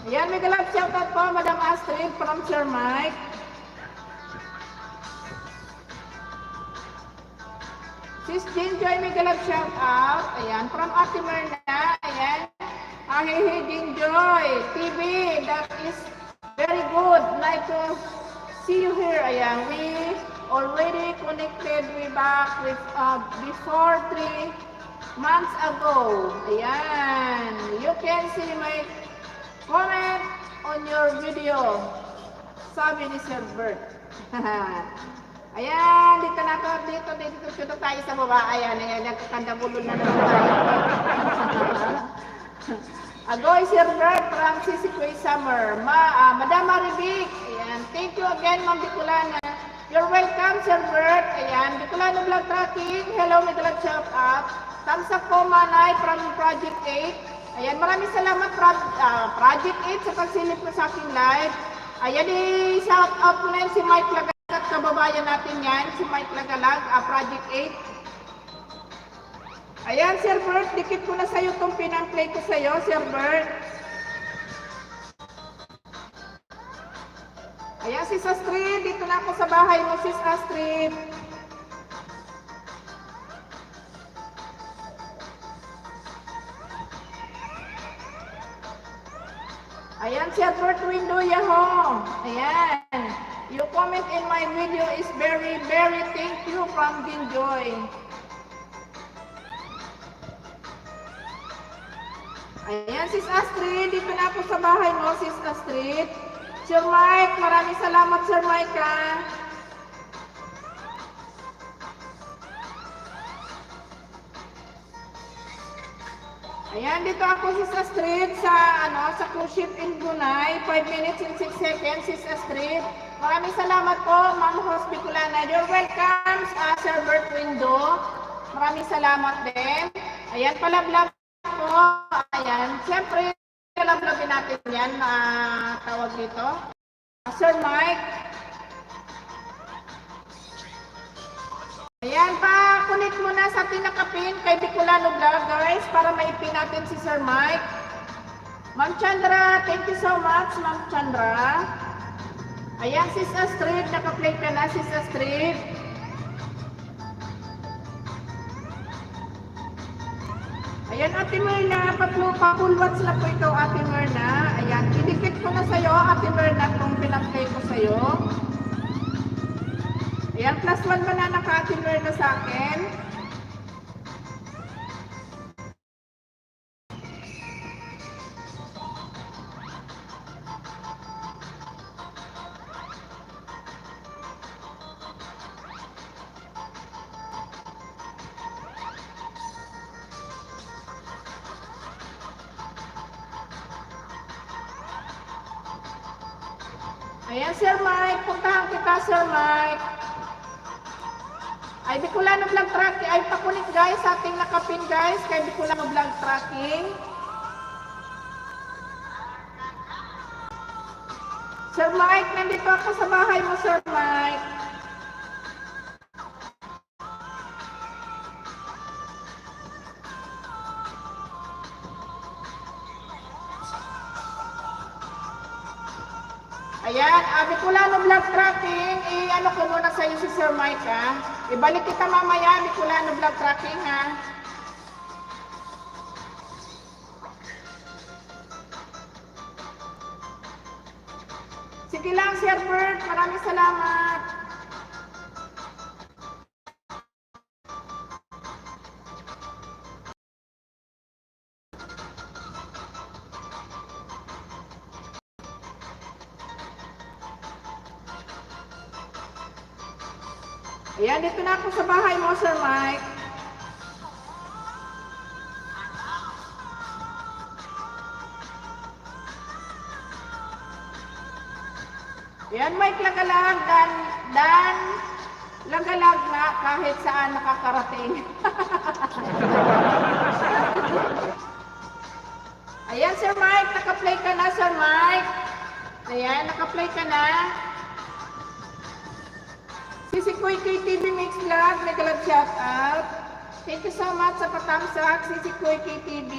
Ayan, may galap shoutout po, Madam Astrid from Sir Mike. Sis Jinjoy, may galap shoutout. Ayan, from Ate Myrna. Ayan, Ahehe Jinjoy TV, that is very good. Nice to see you here. Ayan, we already connected way back with before 3 months ago. Ayan, you can see my comment on your video. Sabi ni Sir Bert. Ayan, dito tayo sa baba. Ayan, nagkakandabulon na naman tayo. Agoy, Sir Bert from Sisikoy Summer. Madam Maribic. Ayan, thank you again, Ma'am Bicolana. You're welcome, Sir Bert. Ayan, Bicolano Vlog Tracking. Hello, may galap shout out. Thumbs up po, Manay from Project 8. Ayan, maraming salamat, Project 8 sa pagsilip mo sa aking live. Ayan, shout out po na yun si Mike Lagalag at kababayan natin yan, si Mike Lagalag, Project 8. Ayan, Sir Bert, dikit ko na sa'yo itong pinang-play ko sa'yo, Sir Bert. Ayan, Sis Astrid, dito na ako sa bahay mo, Sis Astrid. Ayan, Sir Bert window, Yahoo. Ayan, your comment in my video is very thank you from Dinjoy. Ayan, Sis Astrid, dito na ako sa bahay mo, Sis Astrid. Sir Mike, maraming salamat, Sir Mike, ha. Ayan, dito ako, Sis Astrid, sa cruise ship in Brunei. 5 minutes and 6 seconds, Sis Astrid. Maraming salamat po, Ma'am Host Bicolana. You're welcome, Sir Bert Window. Maraming salamat din. Ayan, palablab po. Ayan, siyempre, palablabin natin yan, tawag dito. Sir Mike. Ayan, pa-connect mo na sa pinakapin kay Bicolano Vlog, guys, para maipin natin si Sir Mike. Ma'am Chandra, thank you so much, Ma'am Chandra. Ayan, Sis Astrid, naka-play ka na, Sis Astrid. Ayan, Ate Myrna, pa-full watch na po ikaw, Ate Myrna. Ayan, idikit ko na sa'yo, Ate Myrna, kung pinag-play ko sa'yo. Ayan, +1 banana ka, Ate Myrna, sa akin. Ayan, Sir Mike, puntahan kita, Sir Mike. Ay, Bicolano Vlog Tracking. Ay, pakunik guys, sa ating nakapin guys, kay Bicolano Vlog Tracking. Sir Mike, nandito ako sa bahay mo, Sir Mike. Ayan, Bicolano Vlog Tracking, i-ano ko muna sa iyo si Sir Mike, ha? Ibalik kita mamaya, Bicolano Vlog Tracking, ha? Sige lang, Sir Bert, maraming salamat. Ayan, dito na ako sa bahay mo, Sir Mike. Ayan, Mike, lagalag, dan lagalag na kahit saan nakakarating. Ayan, Sir Mike, naka-play ka na, Sir Mike. Ayan, naka-play ka na. Sisi Kuy KTV Mix Vlog, nag-love shout out. Thank you so much sa patamsak, Sisi Kuy KTV.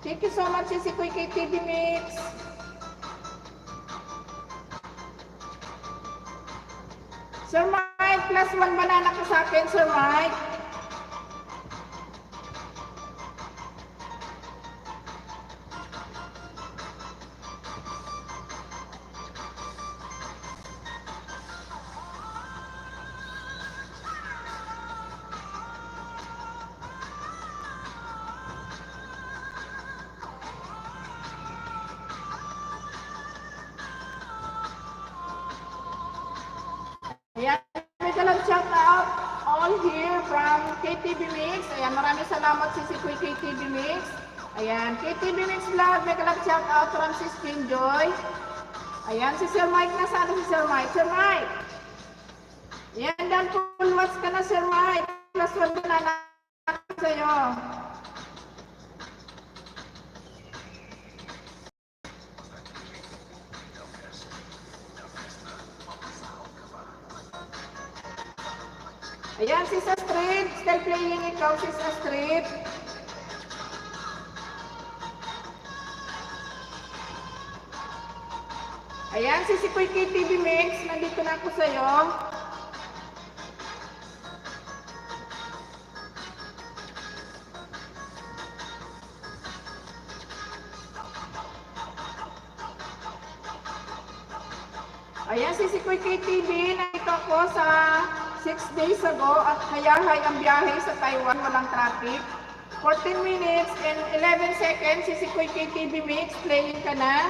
Thank you so much, Sisi Kuy KTV Mix. Sir Mike, +1 banana ka sa akin, Sir Mike. Ayan, may dalang shout out all here from KTV Mix. Ayan, maraming salamat si Kuy KTV Mix. Ayan, KTV Mix Vlog, may dalang shout out from si Spin Joy. Ayan, si Sir Mike, nasaan si Sir Mike? Sir Mike! Ayan, dan full watch ka na, Sir Mike. +1 na sa'yo. Ayan, Sis Astrid. Still playing ikaw, Sis Astrid. Ayan, si Kuy KTV Mix. Nandito na ako sa'yo. Ayan, si Kuy KTV. Nandito ako sa 6 days ago at hayahay ang biyahe sa Taiwan, walang traffic. 14 minutes and 11 seconds, si Kuy KTV Mix, playing ka na.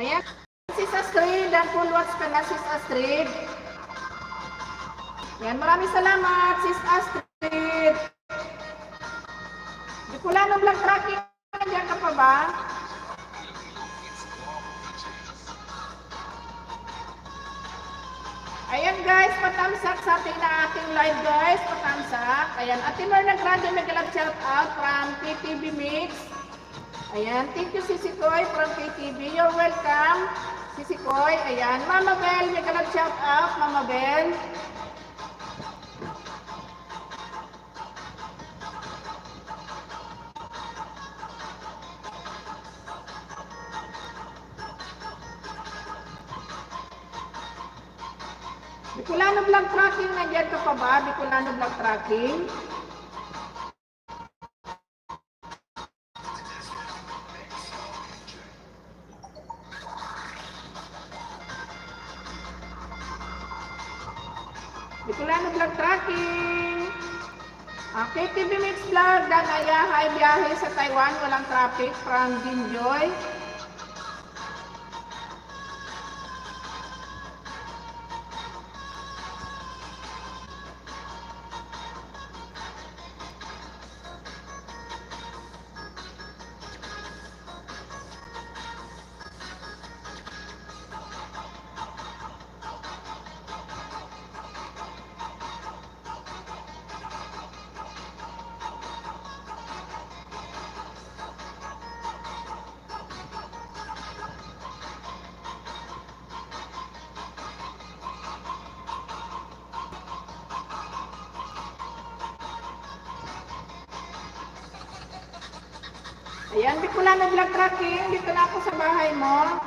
Ayan, Sis Astrid, dan full watch ka na, Sis Astrid. Ayan, maraming salamat, Sis Astrid. Bicolano Vlog Tracking. Nandiyan ka pa ba? Ayan guys, patamsak sa ating na ating live guys, patamsak. Ayan, Ate Marna Grande, nag-love shout out from KTV Mix. Ayan, thank you Sisi Koy from KTV. You're welcome, Sisi Koy. Ayan, Mama Bell, nag-love shout out, Mama Bell. Bicolano Vlog Tracking, nandiyan ka pa ba? Bicolano Vlog Tracking. Bicolano Vlog Tracking. KTV Mix Vlog, Danaya, hi biyahe sa Taiwan, walang traffic from Jinjoy. Ayan, Bicolano Vlog Tracking, dito na ako sa bahay mo.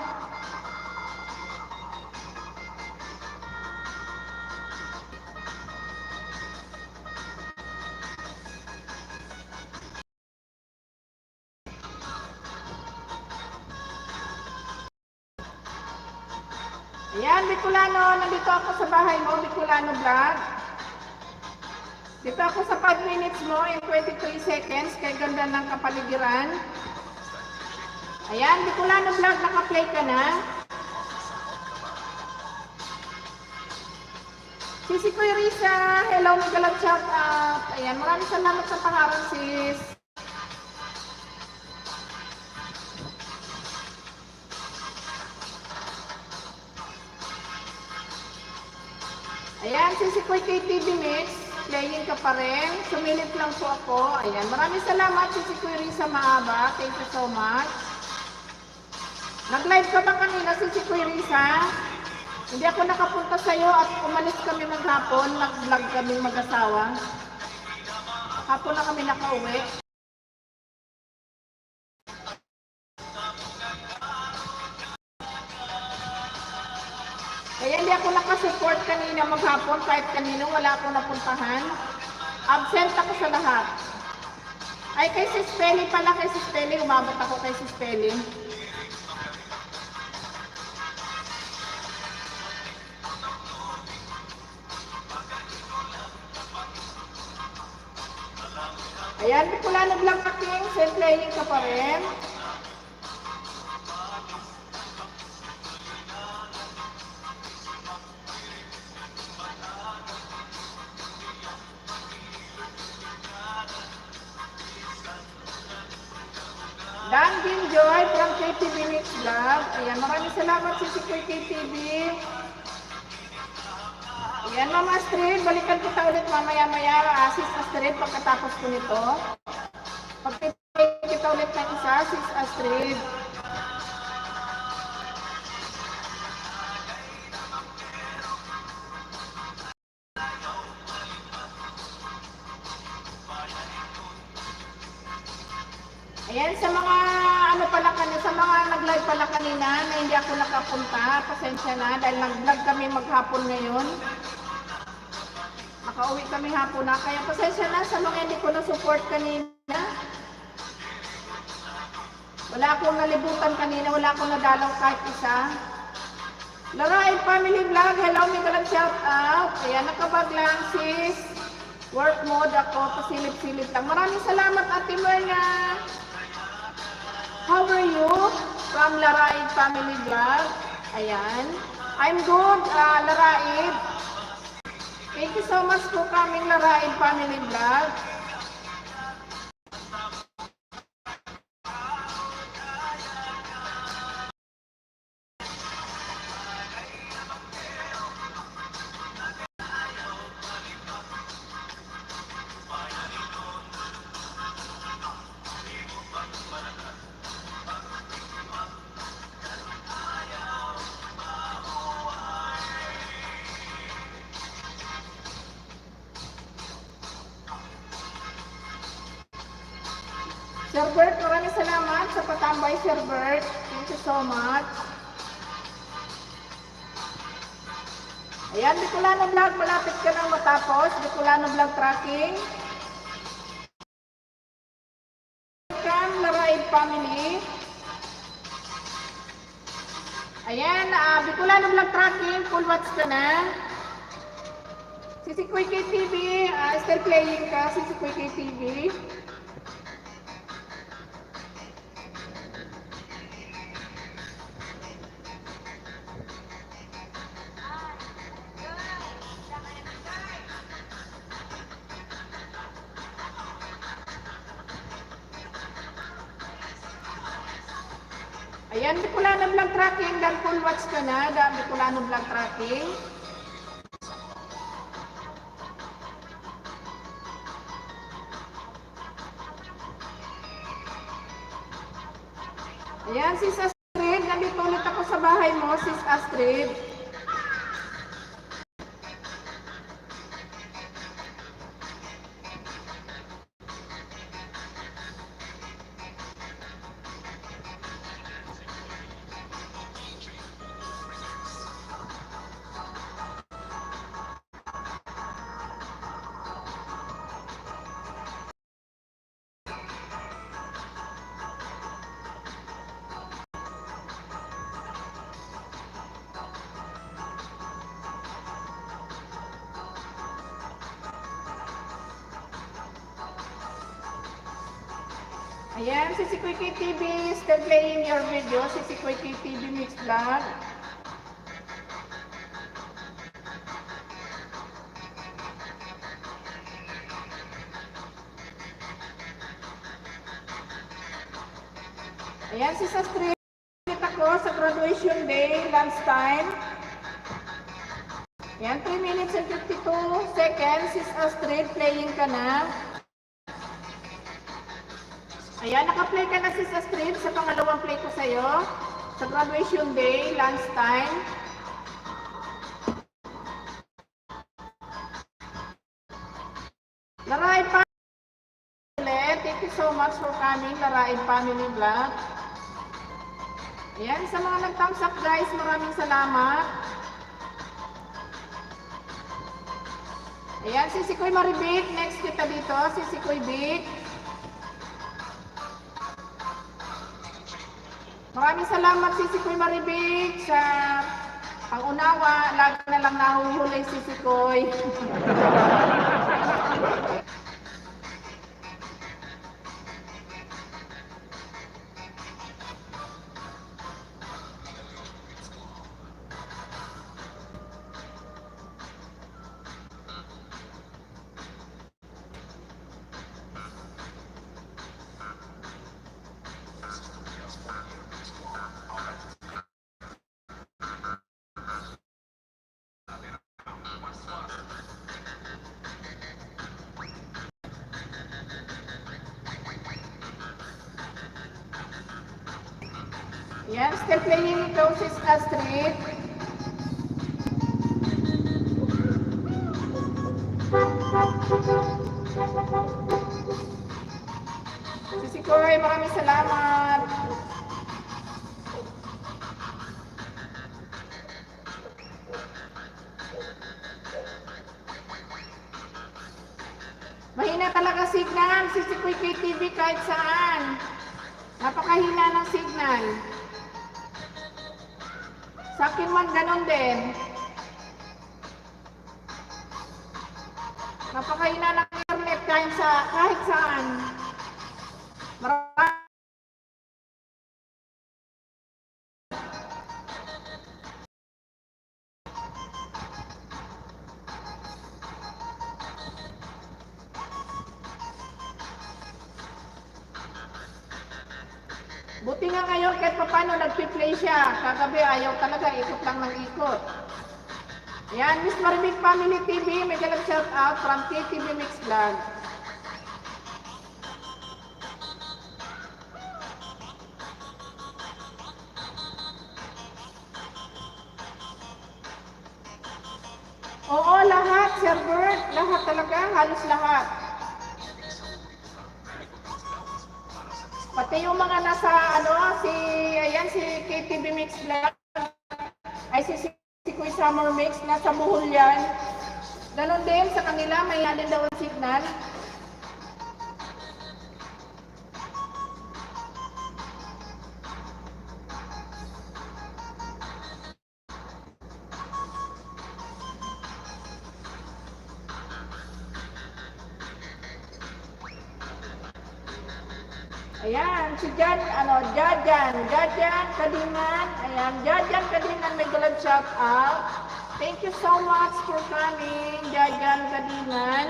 Ayan, Bicolano, nandito ako sa bahay mo, Bicolano Vlog. Dito ako sa 5 minutes mo in 23 seconds, kay ganda ng kapaligiran. Ayan, Bicolano Vlog, naka-play ka na. Sisi Kuya Risa, hello, magalang shout out. Ayan, maraming salamat sa pangalan, sis. Ayan, Sisi Kuya KTV Mix, playing ka pa rin. Sumilip lang po ako. Ayan, maraming salamat, Sisi Kuya Risa Maaba. Thank you so much. Nag-live ka ba kanina, Sisi Kuya Risa? Hindi ako nakapunta sa'yo at umalis kami maghapon. Nag-vlog kami mag-asawa. Hapon na kami nakauwi. Kaya hindi ako nakasupport kanina maghapon kahit kanino wala akong napuntahan. Absent ako sa lahat. Ay, kay Sis Peli pala, kay Sis Peli. Umabot ako kay Sis Peli. Ayan, Bicolano Vlog Tracking, same playing ka pa rin. Dan Joy from KTV Mix Vlog. Ayan, maraming salamat Sisi Kuya KTV. Ayan, Mama Astrid, balikan kita ulit mamaya-maya, Sis Astrid, pagkatapos ko nito. Pagkatapos kita ulit ng isa, Sis Astrid. Ayan, sa mga ano pala kanina, sa mga nag-live pala kanina na hindi ako nakapunta, pasensya na dahil nag-vlog kami maghapon ngayon. Nakauwi kami hapon na, kaya pasensya na sa mga hindi ko na-support kanina. Wala akong nalibutan kanina, wala akong nadalaw kahit isa. Larain Family Vlog, hello, may galang shout out. Ayan, nakabag lang sis. Work mode ako, pasilip-silip lang. Maraming salamat Ate Marna. How are you? From Laraid Family Vlog. Ayan. I'm good, Laraid. Thank you so much for coming, Laraid Family Vlog. Sir Bert, maraming salamat sa patambay, Sir Bert. Thank you so much. Ayan, Bicolano Vlog, malapit ka nang matapos. Bicolano Vlog tracking. Welcome, Laraib family. Ayan, Bicolano Vlog tracking, full watch ka na. Si Kuy KTV, still playing ka, si Kuy KTV. Ayan, Bicolano Vlog tracking, dan full watch ka na, Bicolano Vlog tracking. Ayan, Sis Astrid, nandito ulit ako sa bahay mo, Sis Astrid. Ayan, si Kuy KTV still playing your video, si Kuy KTV Mix Vlog. Ayan, si Astrid, ako sa graduation day, lunchtime. Ayan, 3 minutes and 52 seconds, Sis Astrid, playing ka na. Ayan, naka-play ka na, Sis Astrid, sa pangalawang play ko sa'yo. Sa graduation day, lunchtime. Laraib family, thank you so much for coming, Laraib family vlog. Ayan, sa mga nag-thumbs up guys, maraming salamat. Ayan, si Kuy Maribik, next kita dito, si Kuy Bik. Maraming salamat, si Kuy Maribik, sa pangunawa. Lagi na lang nahuhuli si Kuy. Yan, still playing ito, Sis Astrid. Si Kuy, maraming salamat. Mahina talaga signal, si Kuy KTV kahit saan. Napakahina ng signal. Sa akin man ganon din. Napakahina ng internet kahit saan. Buti nga ngayon kahit paano nag-play siya. Kagabi ayaw talaga, ikot lang ng ikot. Yan, Miss Maribik Family TV, may galang shout out from KTV Mix Vlog. Oo, lahat, Sir Bert, lahat talaga, halos lahat. Pati yung mga nasa, ayan, si KTV Mix Vlog, ay si Kuy Summer Mix, nasa Bohol yan. Ganon din sa kanila, may alin daw ang signal. Ayan, si Jajan Kadingan. Ayan, Jajan Kadingan, may galad shout out. Thank you so much for coming, Jajan Kadingan.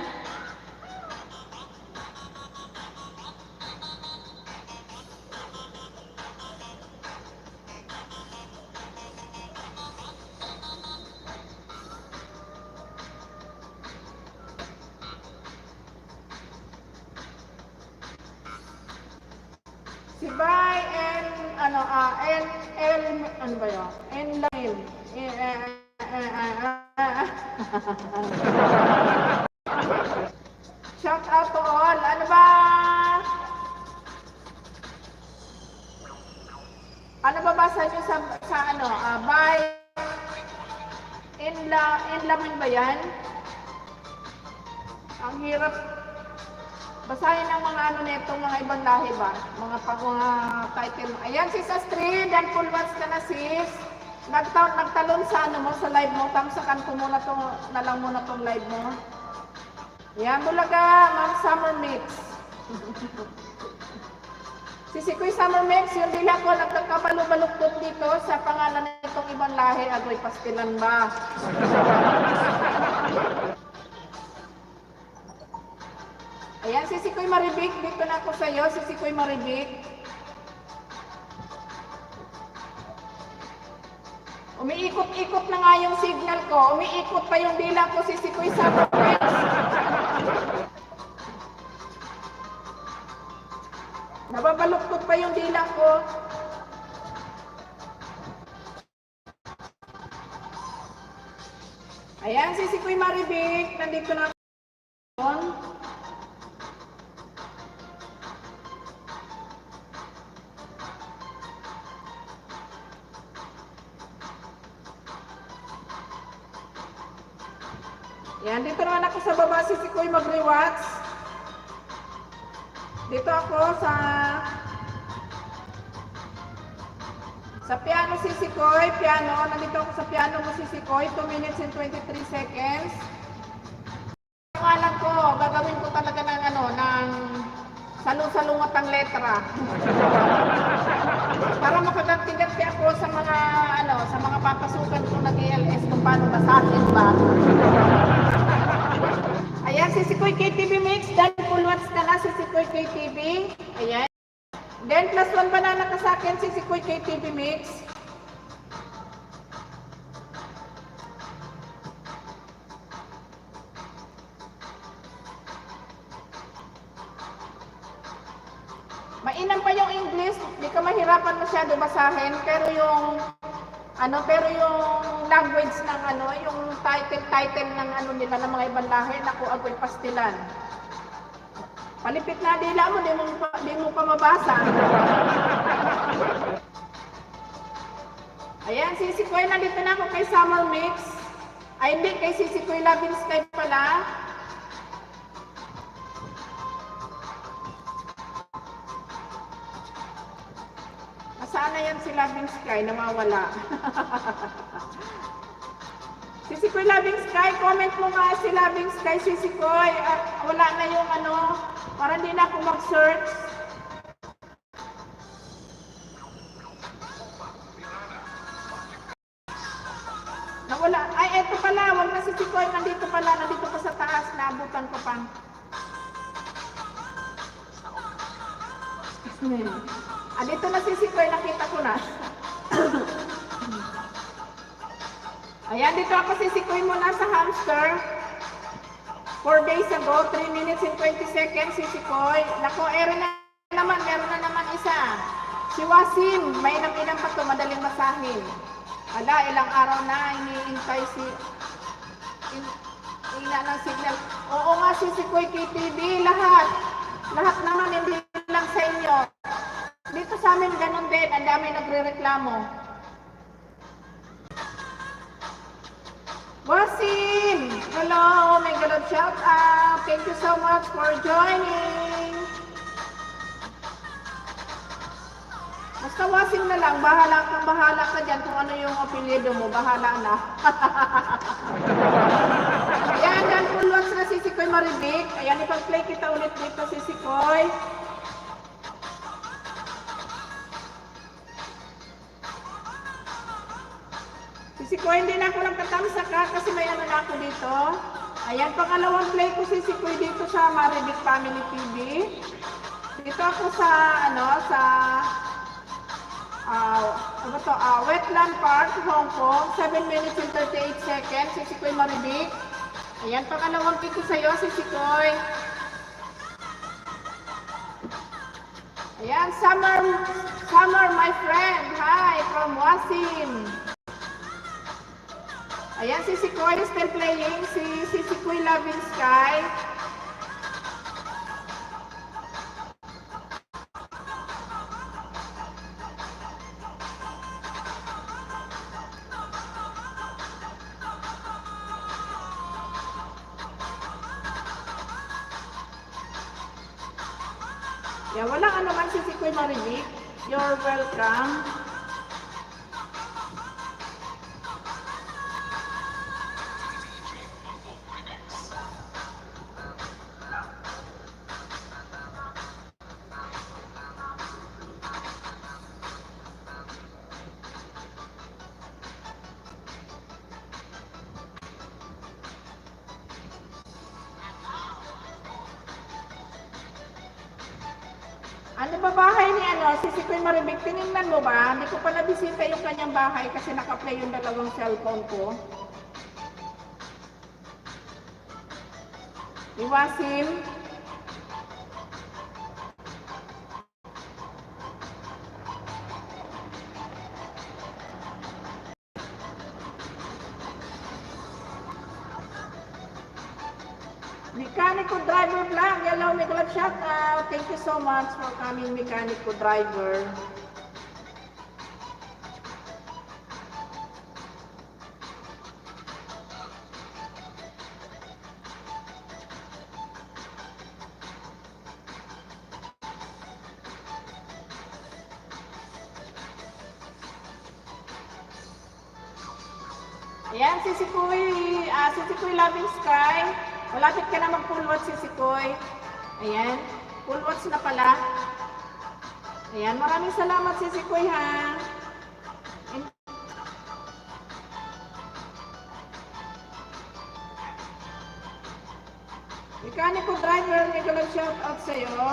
Si Bay and ano ba yun? And Lamil. Shout out to all. Ano ba? Ano ba basa nyo sa Bay and Lamil ba yan? Ang hirap basahin ang mga nito, mga ibang lahi ba? Mga title. Ayan, sis Astrid, and full watch ka na, sis. Nagtalon sa sa live mo. Tamsakan ko muna na lang muna tong live mo. Ayan, Bulaga, Ma'am Summer Mix. Si Kuy Summer Mix, yung dila ko, nagkakabalok-baluktot dito sa pangalan nitong ibang lahi. Agoy, pastilan ba? Ayan, si Kuy Maribik, dito na ako sa iyo, si Kuy Maribik. Umiikot-ikot na nga yung signal ko, umiikot pa yung dila ko si Kuy Summer Mix. Nababaluktot pa yung dila ko. Ayan, si Kuy Maribik, nandito na ako. Yan, dito naman ako sa baba, si Kuy mag-rewatch. Dito ako sa piano si Kuy, piano. Nandito ako sa piano mo si Kuy, 2 minutes and 23 seconds. Ang alam ko, gagawin ko talaga ng salungat ang letra. Para makaganti-ganti ako sa mga papasukan ko na DLS kung paano basahin ba. Ayan, si Kuy KTV Mix, dan full watch ka na si Kuy KTV. Ayan. Then plus 1 banana ka sa akin si Kuy KTV Mix. Mainam pa yung English, di ka mahirapan masyado basahin, pero yung language ng yung title ng nila ng mga ibang lahi, naku, agoy pastilan. Palipit na dila mo, di mo pa mabasa. Ayan, si Kuy, nandito na ako kay Summer Mix. Ay, hindi, kay si Kuy Labinskay pala. Saan na yan si Loving Sky? Nawawala. Si Kuy Loving Sky, comment mo nga si Loving Sky, si Kuy. Wala na yung para hindi na ako mag-search. Nawala. Ay, eto pala. Wag na si Kuy. Nandito pa sa taas. Naabutan ko pa. Dito na si Kuy, nakita ko na. Ayan, dito ako si Kuy muna sa hamster. 4 days ago, 3 minutes and 20 seconds si Kuy. Nako, meron na naman isa. Si Wasim, may inam pa to, madaling masahin. Ilang araw na, iniintay ina ng signal. Oo nga si Kuy KTV, lahat naman, hindi lang sa inyo. Dito sa amin ganun din, ang dami nagre-reklamo. Wasim! Hello, may galot shout out. Thank you so much for joining. Basta Wasim na lang, bahala ka dyan kung ano yung apelyido mo, bahala na. Ayan, full watch na si Sikoy Maribik. Ayan, ipag-play kita ulit dito si Sikoy. Si Sikoy, hindi na ako nagtatamsak kasi may ano na ako dito. Ayan, pangalawang play ko si Sikoy dito sa Maribik Family TV. Dito ako sa, Wetland Park, Hong Kong, 7 minutes and 38 seconds, si Sikoy Maribik. Ayan, pangalawang play ko sa'yo, si Sikoy. Ayan, Summer, my friend. Hi, from Wasim. Ayan, si Sikoy is still playing. Si Sikoy Loving Sky. Yeah, walang ano man si Sikoy Maribik. You're welcome. Ano ba bahay ni si Sikoy Maribik? Tinignan mo ba? Hindi ko pa nabisita yung kanyang bahay kasi naka-play yung dalawang cellphone ko. Iwasim. Mechanical Driver Vlog. Hello, Nicolas, shout out. Thank you so much for coming, Mechanical Driver. Ayan, si Sikoy Loving Sky. Malapit ka na mag-full watch si Sikoy. Ayan, full watch na pala. Ayan, maraming salamat si Sikoy ha. Mechanical Driver, may galang shout out sa'yo.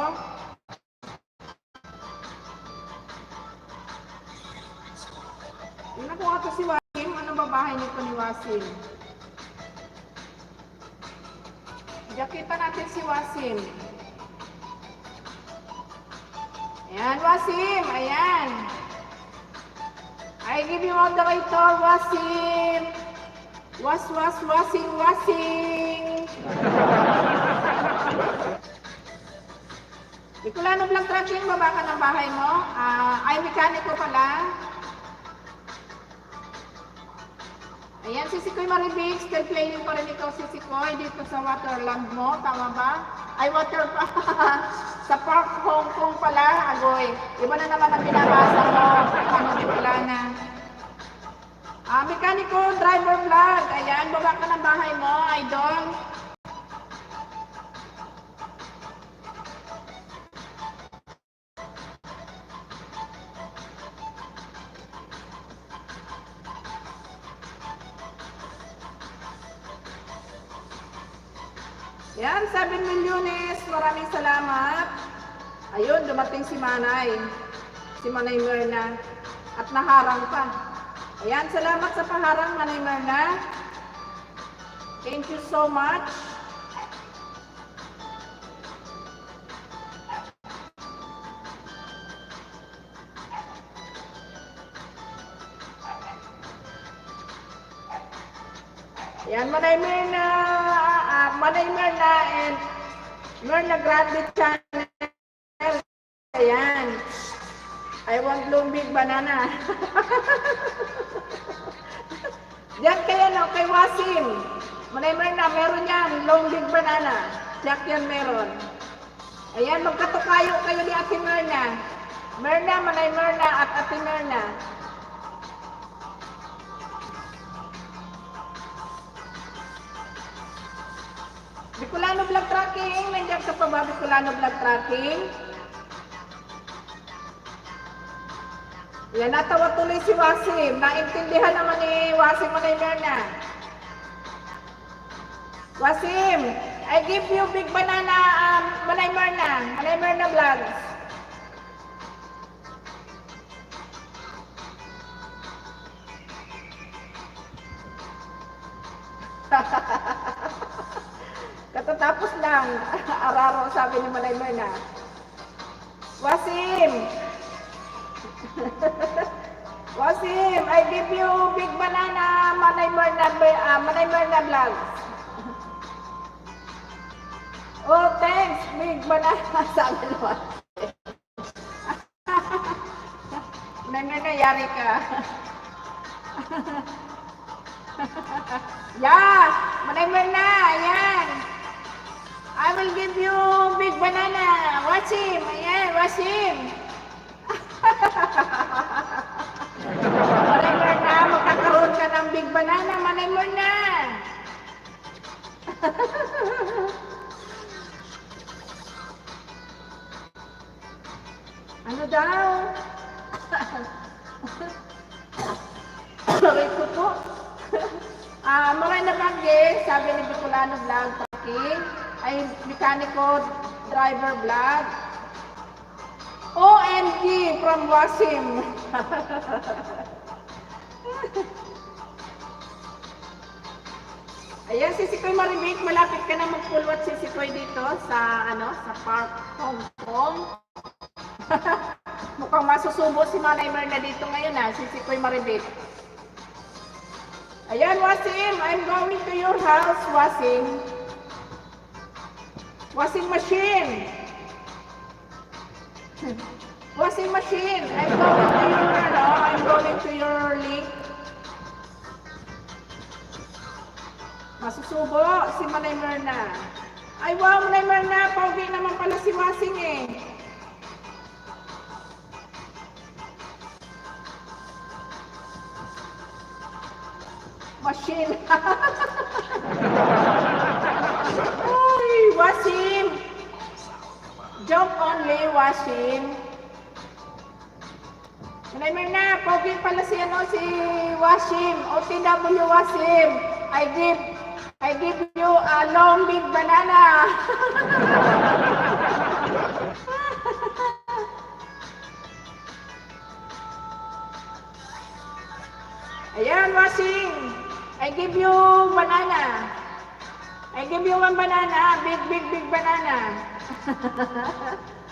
Yun ako nga si Wasim. Anong babahay nito ni Wasim? Jakita natin si Wasim. Ayan, Wasim. Ayan. I give you moderator, Wasim. Wasing. Bicolano Vlog Tracking, baba ka ng bahay mo. Ay, mekaniko pala. Ayan, si Sikoy Maribik, still playing pa rin ikaw si Sikoy dito sa Waterland mo, tama ba? Ay, water pa. Sa Park Hong Kong pala, agoy. Iba na naman ang binabasa mo. Ano, di pala na. Mechanical Driver Vlog. Ayan, baba ka ng bahay mo, idol. Yan, 7 milyones. Maraming salamat. Ayun, dumating si Manay. Si Manay Merna. At naharang pa. Ayan, salamat sa paharang, Manay Merna. Thank you so much. Ayan, Manay Merna and Merna Grande Channel. Ayan. I want long big banana. Diyan kaya no, kay Wasim. Merna, meron yan, long big banana. Jack yan meron. Ayan, magkatukayo kayo ni Ate Merna. Merna, Manay Merna at Ate Merna. Bicolano Vlog Tracking. Nandiyan ka pa ba, Bicolano Vlog Tracking? Yan, natawa tuloy si Wasim. Naintindihan naman ni Wasim Manay Merna. Wasim, I give you big banana, Manay Merna Vlogs. Katatapos lang, araro sabi ni Manay Merna. Wasim, Wasim, I give you big banana, Manay Merna Vlogs. Oh, thanks, big banana, sabi naman. Nangyayari ka. Yeah, Manay Merna, ayan. I will give you big banana. Wasim, ayan, Wasim. Manay Merna, magkakaroon ka ng big banana, Manay Merna. Ano daw? Sorry ko po. Maray na bagay, sabi ni Bicolano Vlog Tracking, ay mekaniko driver vlog. OMG from Wasim. Ayan, si Sikoy Maribik, malapit ka na magpulwat si Sikoy dito sa sa Park Hong Kong. Mukhang masusubo si Manay Merna dito ngayon si Sikoy Maribik. Ayan, Wasim, I'm going to your house, Wasim. Washing machine. Washing machine. I'm going to your link. Masusubo si Manay Merna. Ay, wow, Manay Merna, pauwi naman pala si Wasing eh. Machine. Ay, Wasim. Joke only, Wasim. Manay Merna, pauwi pala si Wasim. OTW Wasim. I give you a long big banana. Ayan, Wasim. I give you banana. I give you one banana. Big banana.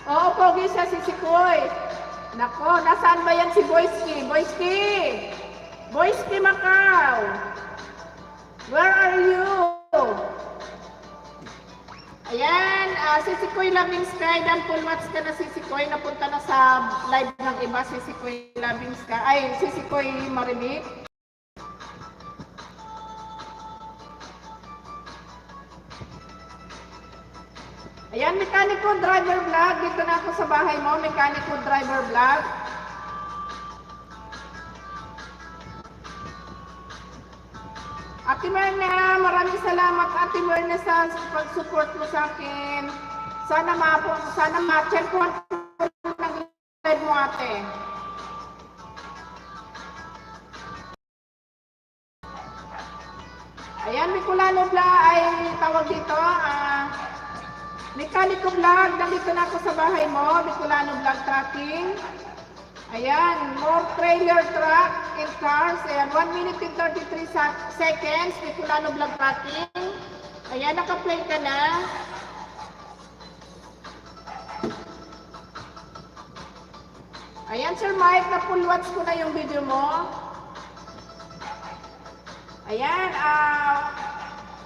Oo, pogi siya si Sikoy. Nako, nasaan ba yan si Boyski? Boyski Macau. Where are you? Ayan, si Sikoy Loving Sky. Dan full match ka na si Sikoy. Napunta na sa live ng iba si Sikoy Loving Sky. Ay, si Sikoy Maribik. Ayan, Mekaniko Driver Vlog. Dito na ako sa bahay mo, Mekaniko Driver Vlog. Ate Merna, maraming salamat Ate Merna sa pag-support mo sa akin. Sana ma-check ko ng live mo, ate. Ayan, Bicolano Vlog ay tawag dito. Mekaniko Vlog, nandito na ako sa bahay mo, Bicolano Vlog Tracking. Ayan, more trailer truck and cars. Ayan, 1 minute and 33 seconds, Bicolano Vlog Tracking. Ayan, naka-play ka na. Ayan, Sir Mike, na-full watch ko na yung video mo. Ayan,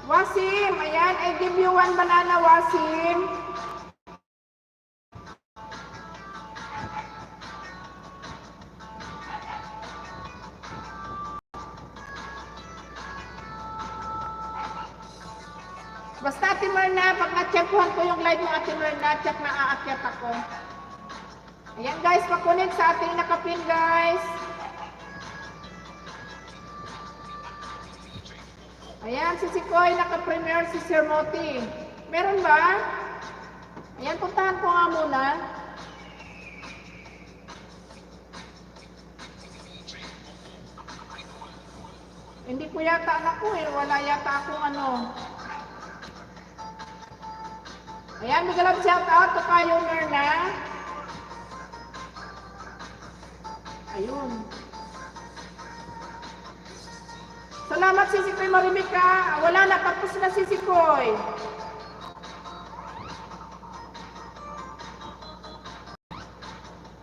Wasim, ayan, I give you one banana, Wasim. Merna, pag na-checkuhan ko yung live ng Ate Merna, check na aakyat ako. Ayan guys, pakunin sa ating nakapin guys. Ayan, si Sikoy, naka-premiere si Sir Moti. Meron ba? Ayan, puntahan ko nga muna. Hindi ko yata anak ko eh. Wala yata akong ano. Ayan, bigla lang shout out to kayo, Merna. Ayun. Salamat si Sikoy Marimika. Wala na, tapos na si Sikoy.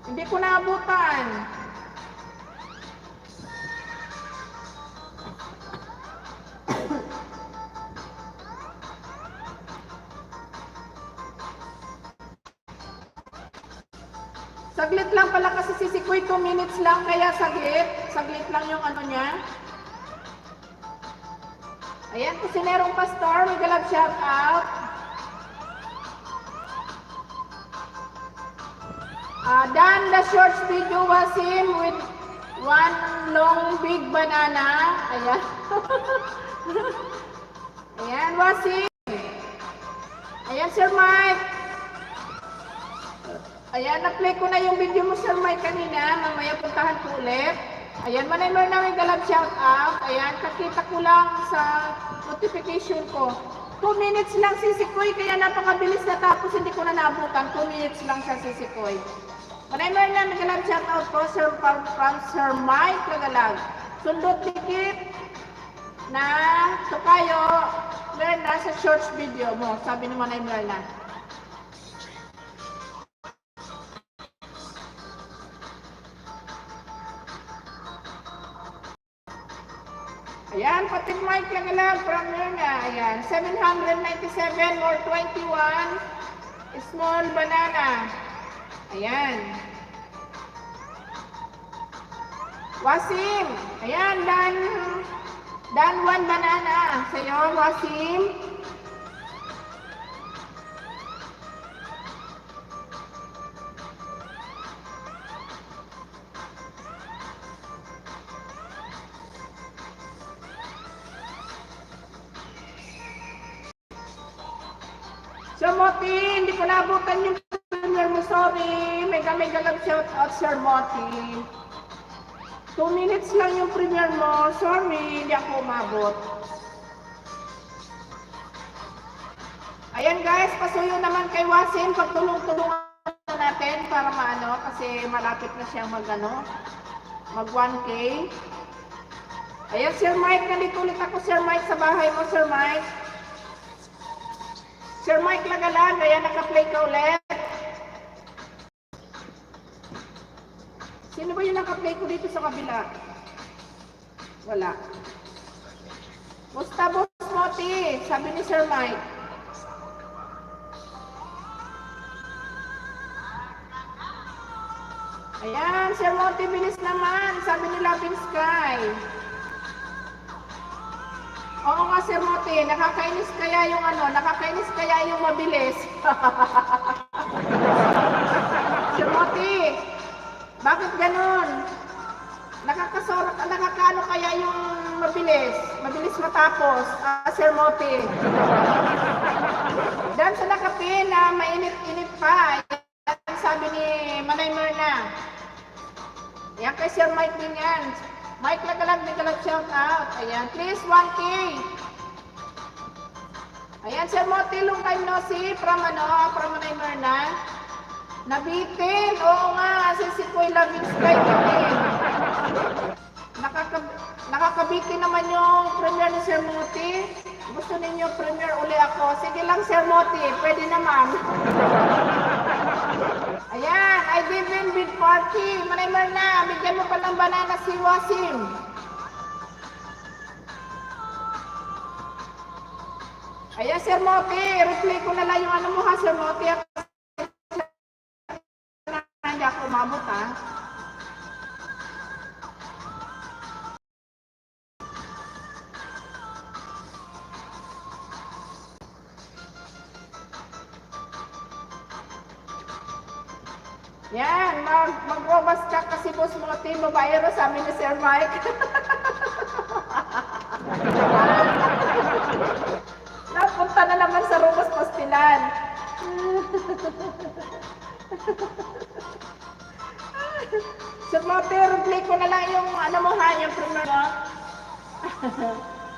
Hindi ko naabutan. Saglit lang pala kasi si Sikoy, 2 minutes lang, kaya saglit. Saglit lang yung ano niya. Ayan, Kusinerong Pastor, may galap shout out. Done the short video was him with one long big banana. Ayan. Ayan, was him. Ayan, Sir Mike. Ayan, na-play ko na yung video mo, Sir Mike, kanina. Mamaya puntahan ko ulit. Ayan, manaymer na may galap shout out. Ayan, kakita ko lang sa notification ko. 2 minutes lang si Sikoy, kaya napakabilis na tapos hindi ko na nabutan. 2 minutes lang siya si Sikoy. Manaymer na may galap shout out po, from Sir Mike Kagalag. Sundot dikit na tukayo, learn na sa shorts video mo, sabi ni Manaymer na. Ayan, pati Mike Kagalag from Merna. Ayan, 797 or 21 small banana. Ayan. Wasim. Ayan, dan 1 banana. Sa'yo, Wasim. Sir Moti, hindi ko nabutan yung premiere mo, sorry. Mega galap shout out, Sir Moti. 2 minutes lang yung premiere mo, sorry, hindi ako umabot. Ayan guys, pasuyo naman kay Wasim, pagtulong-tulungan natin para maano, kasi malapit na siyang mag 1K. Ayan, Sir Mike, nandito ulit ako, Sir Mike, sa bahay mo, Sir Mike. Sir Mike Lagalag, ayan, naka-play ka ulit. Sino ba yung naka-play ko dito sa kabila? Wala. Musta, Boss Moti? Sabi ni Sir Mike. Ayan, Sir Moti, bilis naman. Sabi ni Loving Sky. Oo nga, Sir Moti, nakakainis kaya yung mabilis. Sir Moti, bakit ganun? Nakakaano kaya yung mabilis matapos, Sir Moti. Dan sa nakapin na mainit-init pa, sabi ni Manaymer na. Yan kay Sir Mike din yan. Mike Lagalag, may galap shout out. Ayan, please 1K. Ayan, Sir Moti, long time no see from Manaymer na. Nabitin, oo nga, si Sikoy Loving Sky bitin. Nakakabitin naman yung premiere ni Sir Moti. Gusto ninyo premiere uli ako? Sige lang, Sir Moti, pwede naman. Ayan, I give him big party. Manaymer na, bigyan mo pa ng banana si Wasim. Ayan, Sir Moti, replay ko na lang yung ano mo ha, Sir Moti. Hindi ako umabot ha. Yan, magwawas ka kasi boss mo, team babaero sa amin ni Sir Mike. Napunta na naman sa Rumos Pastilan. Sir Mote, reply ko na lang yung ano mo ha, yung primer mo.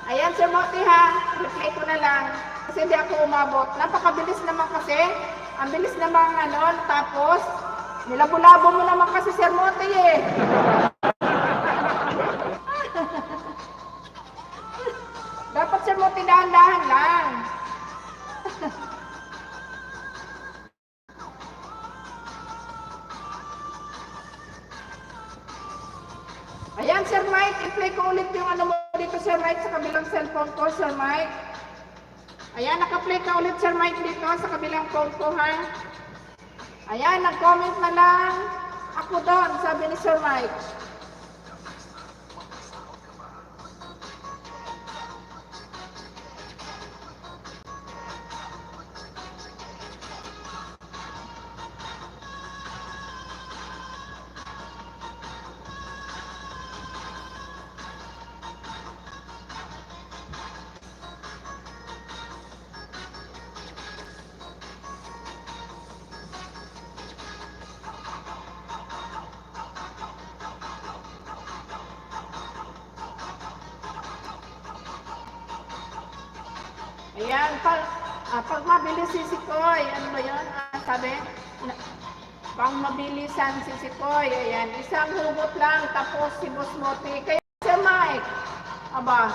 Ayan, Sir Mote ha, reply ko na lang. Kasi hindi ako umabot. Napakabilis naman kasi. Ang bilis naman ano, tapos nilabo-labo mo naman kasi Sir Mote eh. Dapat Sir Mote dahan-dahan lang. Ayan, Sir Mike, i-play ko ulit yung ano mo dito, Sir Mike, sa kabilang cellphone ko, Sir Mike. Ayan, naka-play ka ulit, Sir Mike, dito sa kabilang phone ko, ha? Ayan, nag-comment na lang ako doon, sabi ni Sir Mike. Ayan, pag mabilis si Sikoy, ano ba yun? Sabi, pang mabilisan si Sikoy, ayan, isang hugot lang, tapos si Boss Moti. Kaya Sir Mike, aba,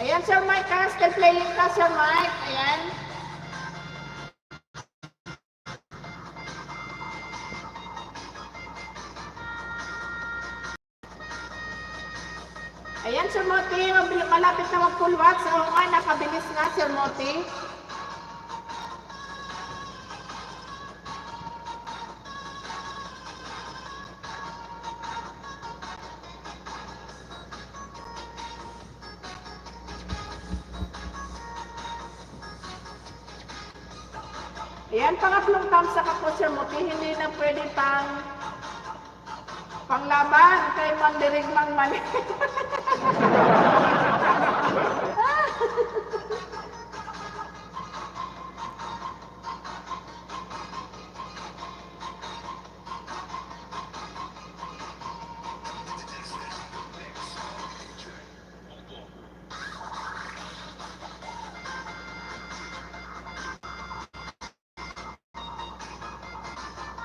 ayan Sir Mike, still playing ka Sir Mike, ayan. Ayan, Sir Moti, malapit na mag-full watts. Oo nga, nakabilis na, Sir Moti. Ayan, pangatlong tamsak ako, Sir Moti. Hindi na pwede panglaban kay Mandirigmang Mani.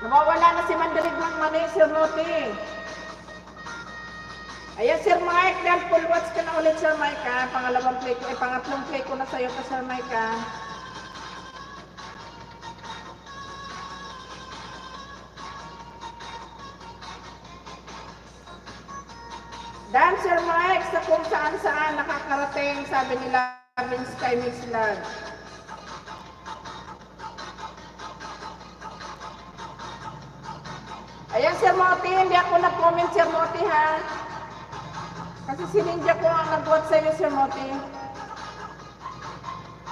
Nawawala na si Mandirigmang Mani, Sir Moti. Ayan, Sir Mike, dahil full watch ka na ulit, Sir Mike, ha? Pangatlong play ko na sa'yo pa, Sir Mike, ha? Dan, Sir Mike, sa kung saan nakakarating, sabi nila, Sky Mix Lag. Ayan, Sir Moti, hindi ako nag-comment, Sir Moti, ha? Kasi si Ninja ko ang nag-watch sa'yo, Sir Moti.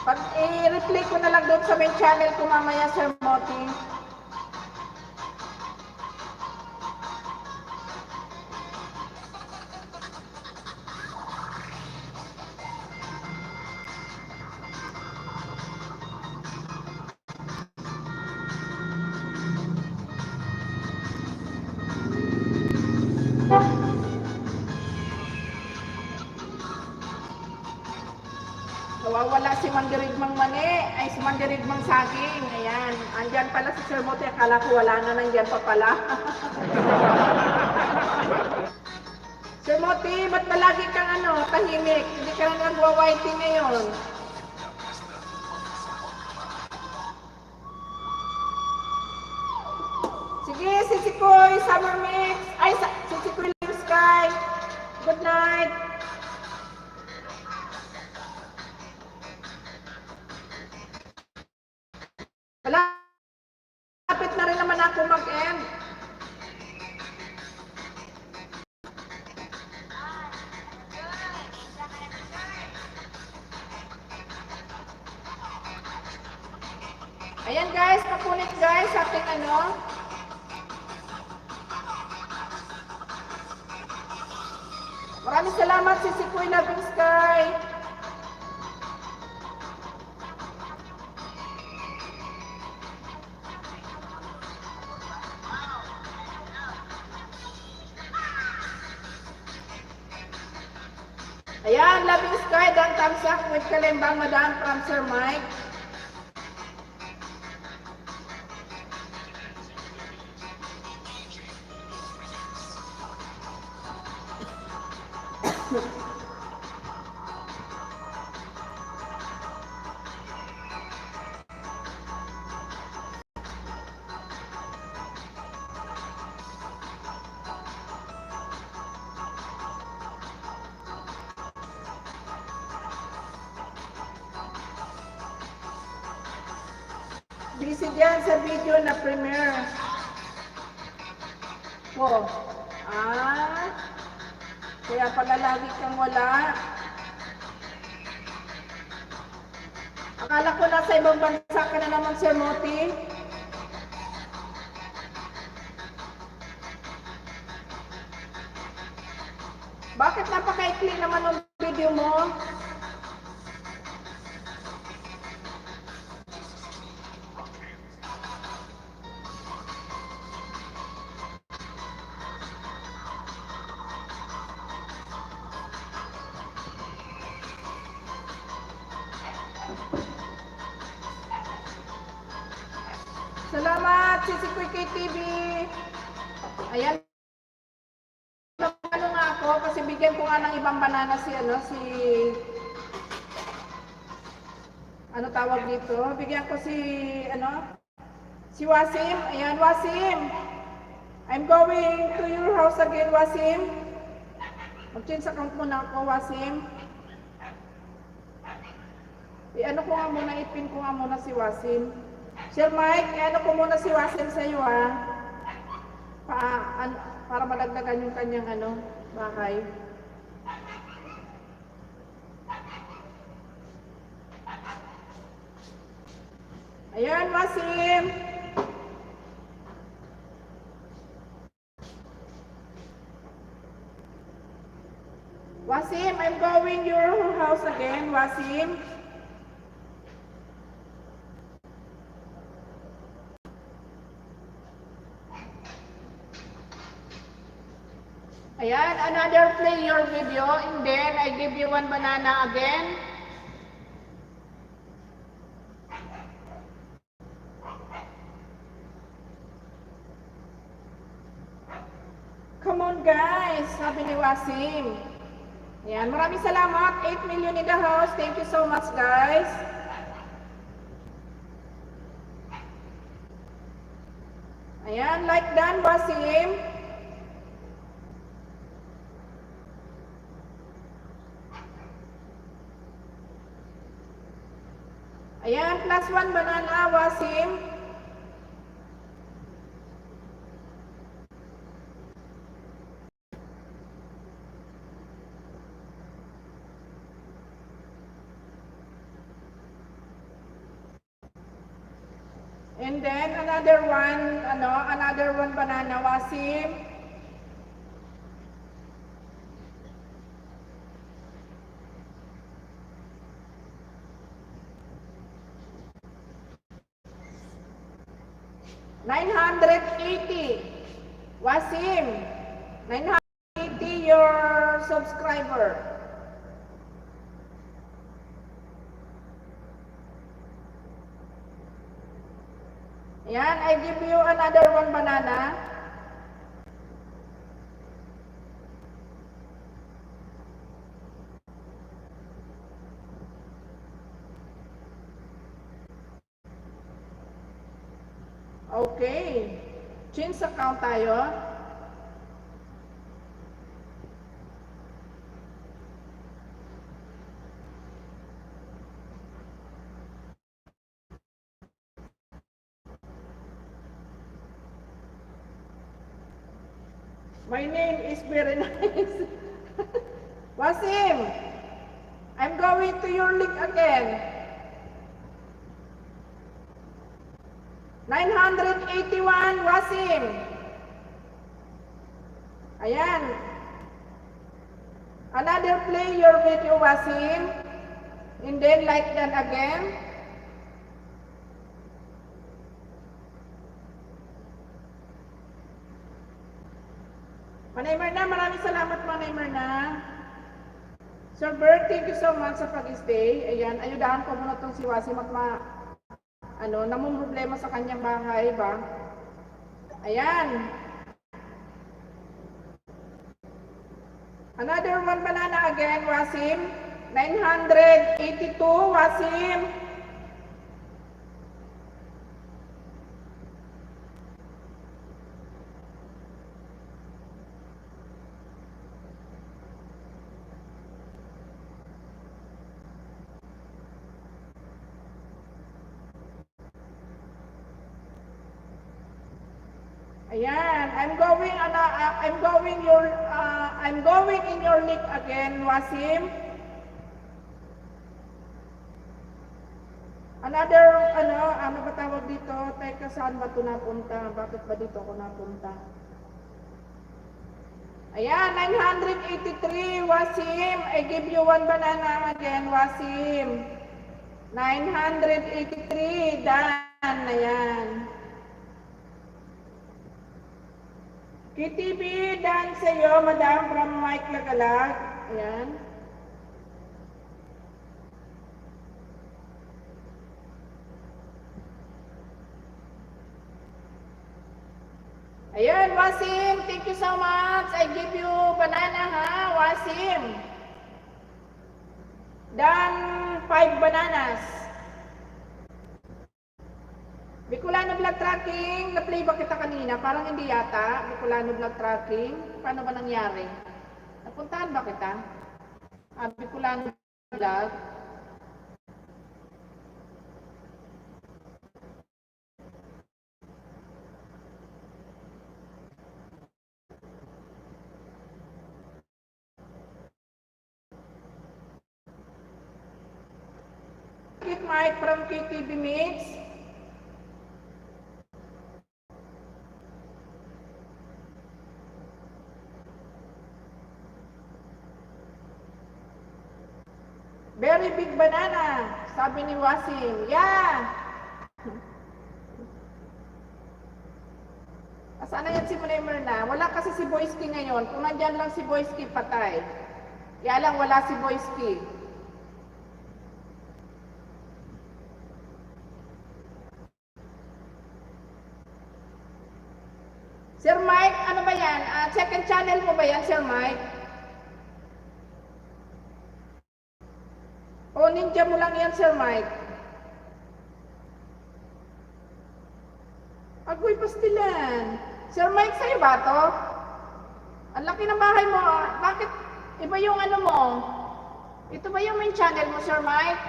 Pag i-replay ko na lang doon sa main channel ko mamaya, Sir Moti. Nawawala si Mandirigmang Mani, ay si Mandirigmang Saging. Ayan, andyan pala si Sir Moti. Akala ko wala na, nandyan pa pala. Sir Moti, ba't palagi kang tahimik? Hindi ka na nagwa-whiting ngayon. Sige, si Sikoy, Summer Mix. Ay, si Sikoy Sky. Good night. Malapit na rin naman ako mag-end. Ayan guys, papunit guys sa ating ano. Maraming salamat si Sikoy Loving Sky. Ayan, Loving Sky, dan thumbs up with Kalembang Madam from Sir Mike. Busy dyan sa video na premiere. Oh. Kaya pala lagi kang wala. Akala ko nasa ibang bansa ka na naman, Sir Moti. Bakit napakaikli naman ang video mo? Salamat, Sisikoy KTV. Ayan. Ano nga ako, kasi bigyan ko nga ng ibang banana si, ano tawag dito? Bigyan ko si Wasim. Ayan, Wasim. I'm going to your house again, Wasim. Mag-change account muna ako, Wasim. I-ano ko nga muna, ipin ko nga muna si Wasim. Sir Mike, i-ano ko muna si Wasim sa iyo, ha? Para madagdagan yung kanyang bahay. Ayan, Wasim. Wasim, I'm going your house again, Wasim. Ayan, another play your video and then I give you one banana again. Come on guys, sabi ni Wasim. Ayan, maraming salamat. 8 million in the house. Thank you so much guys. Ayan, like done, Wasim. Ayan, plus 1 banana, Wasim. And then another one banana, Wasim. $980. Wasim, 980 your subscriber. Yan, I give you another one banana. Okay. Change account tayo. My name is very nice. Wasim, I'm going to your link again. 981, Wasim. Ayan. Another play your video, Wasim. And then like that again. Manay Marna, maraming salamat Manay Marna. Sir Bert, thank you so much sa pag-stay. Ayan, ayudahan ko muna itong si Wasim at namong problema sa kanyang bahay ba? Ayan. Another one banana again, Wasim. 982, Wasim. Ayan, I'm going in your link again, Wasim. Another, ano ba tawag dito? Teka, saan ba ito napunta? Bakit ba dito ako napunta? Ayan, 983, Wasim. I give you one banana again, Wasim. 983, done. Ayan. KTV, done sa'yo, Madam, from Mike Lagalag. Ayan. Ayan, Wasim, thank you so much. I give you banana, ha, Wasim. Done 5 bananas. Bicolano Vlog Tracking, na-play ba kita kanina? Parang hindi yata. Bicolano Vlog Tracking. Paano ba nangyari? Napuntahan ba kita? Bicolano Vlog. Kit Mike from KTV Mix. Very big banana, sabi ni Wasim. Yeah! Saan na yan si Manamer na? Wala kasi si Boyski ngayon. Kung nandyan lang si Boyski, patay. Kaya lang wala si Boyski. Sir Mike, ano ba yan? Second channel mo ba yan, Sir Mike? O ninja mo lang yan, Sir Mike? Agoy, pastilan. Sir Mike, sa'yo ba to? Ang laki ng bahay mo. Bakit iba yung ano mo? Ito ba yung main channel mo, Sir Mike?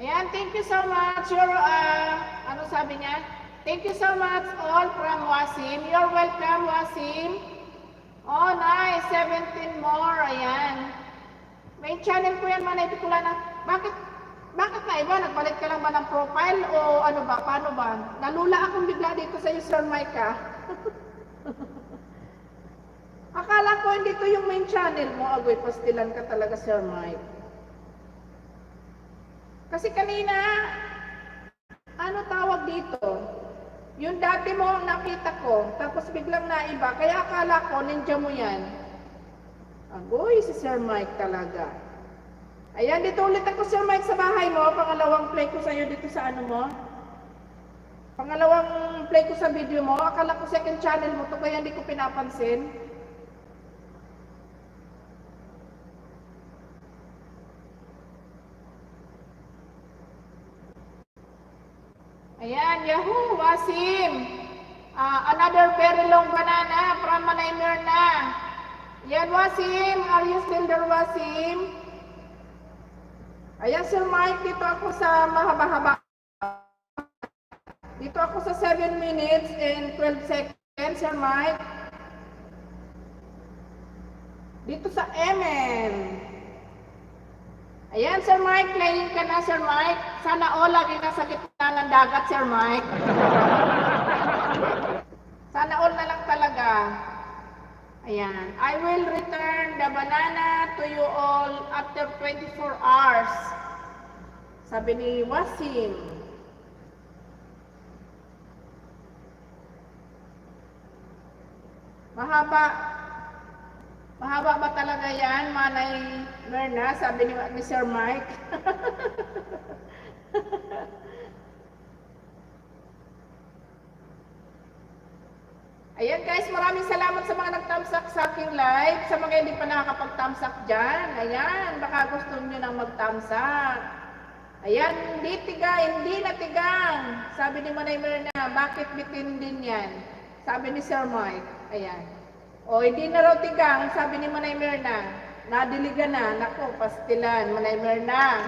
Ayan, thank you so much. Ano sabi niya? Thank you so much all from Wasim. You're welcome, Wasim. Oh, nice. 17 more. Ayan. Main channel ko yan, Manay Bicolana. Bakit na iba? Nagpalit ka lang ba ng profile? O ano ba? Paano ba? Nalula akong bigla dito sa iyo, Sir Mike, ha? Akala ko hindi to yung main channel mo. Agoy, pastilan ka talaga, Sir Mike. Kasi kanina, ano tawag dito? Yung dati mo nakita ko, tapos biglang naiba. Kaya akala ko, ninja mo yan. Agoy, si Sir Mike talaga. Ayan, dito ulit ako, Sir Mike, sa bahay mo. Pangalawang play ko sa'yo dito sa ano mo. Pangalawang play ko sa video mo. Akala ko second channel mo to, kaya hindi ko pinapansin. Ayan, Yahoo, Wasim. Another very long banana from Manay Mirna. Yan, Wasim. Are you still there, Wasim? Ayan, Sir Mike. Dito ako sa mahaba-haba. Dito ako sa 7 minutes and 12 seconds, Sir Mike. Dito sa MN. Ayan, Sir Mike. Playing ka na, Sir Mike. Sana all lagi ka sa gitna ng dagat, Sir Mike. Sana all na lang talaga. Ayan. I will return the banana to you all after 24 hours. Sabi ni Wasim. Mahaba ba talaga yan, Manay Merna? Sabi ni Sir Mike. Ayan guys, maraming salamat sa mga nag-thumbs-up sa aking live. Sa mga hindi pa nakakapag-thumbs-up dyan. Ayan, baka gusto nyo nang mag-thumbs-up. Ayan, hindi na tigang. Sabi ni Manay Merna, bakit bitin din yan? Sabi ni Sir Mike. Ayan. O, hindi na raw tigang, sabi ni Manay Merna. Nadiligan na. Naku, pastilan, Manay Merna.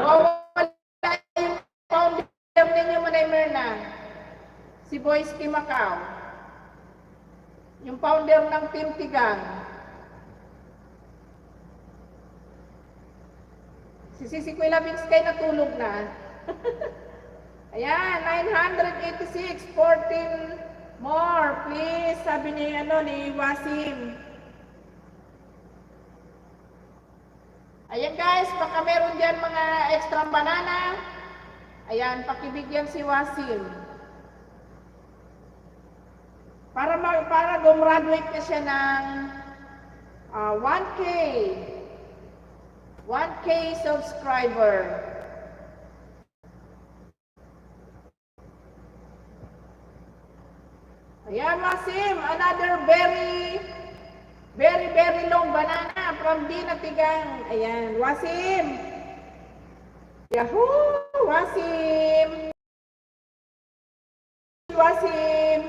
Wala yung founder ninyo, Manay Merna. Si Boyski Macau. Yung founder ng Team Tigang. Si Sisi Kuya Labinskay natulog na. Ayan, 986, 14 more, please. Sabi ni, ni Wasim. Ayan guys, baka meron dyan mga extra banana. Ayan, pakibigyan si Wasim. Para gumraduate na siya ng 1K. 1K subscriber. Ayan, Wasim, another very long banana from Dina Tigang. Ayan, Wasim. Yahoo! Wasim. Wasim.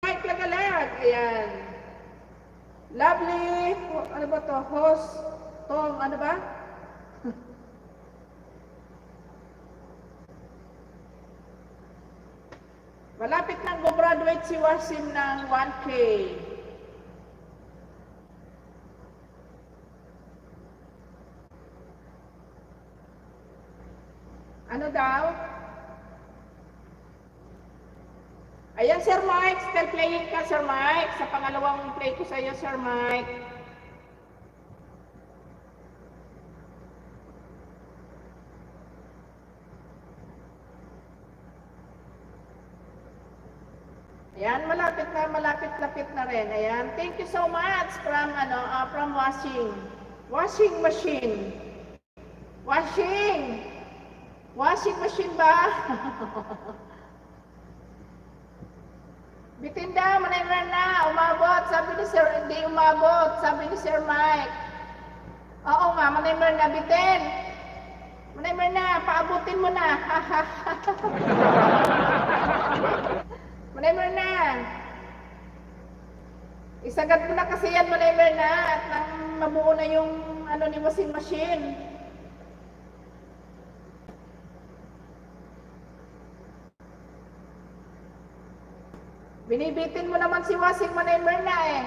Mike Lagalag. Ayan. Lovely. Ano ba to? Host. Tong, ano ba? Malapit nang gumraduate si Wasim ng 1K. Ano daw? Ayan, Sir Mike. Still playing ka, Sir Mike. Sa pangalawang play ko sa iyo, Sir Mike. Ayan, malapit-lapit na rin. Ayan, thank you so much from washing machine. Washing machine ba? Bitin daw, manayran na, umabot. Sabi ni Sir, hindi umabot. Sabi ni Sir Mike. Oo nga, manayran na, bitin. Manayran na, paabutin mo na. Manayran na. Isagad mo na kasi yan, manayran na. At nang mabuo na yung ni washing machine. Binibitin mo naman si Wasing Manaymer na eh.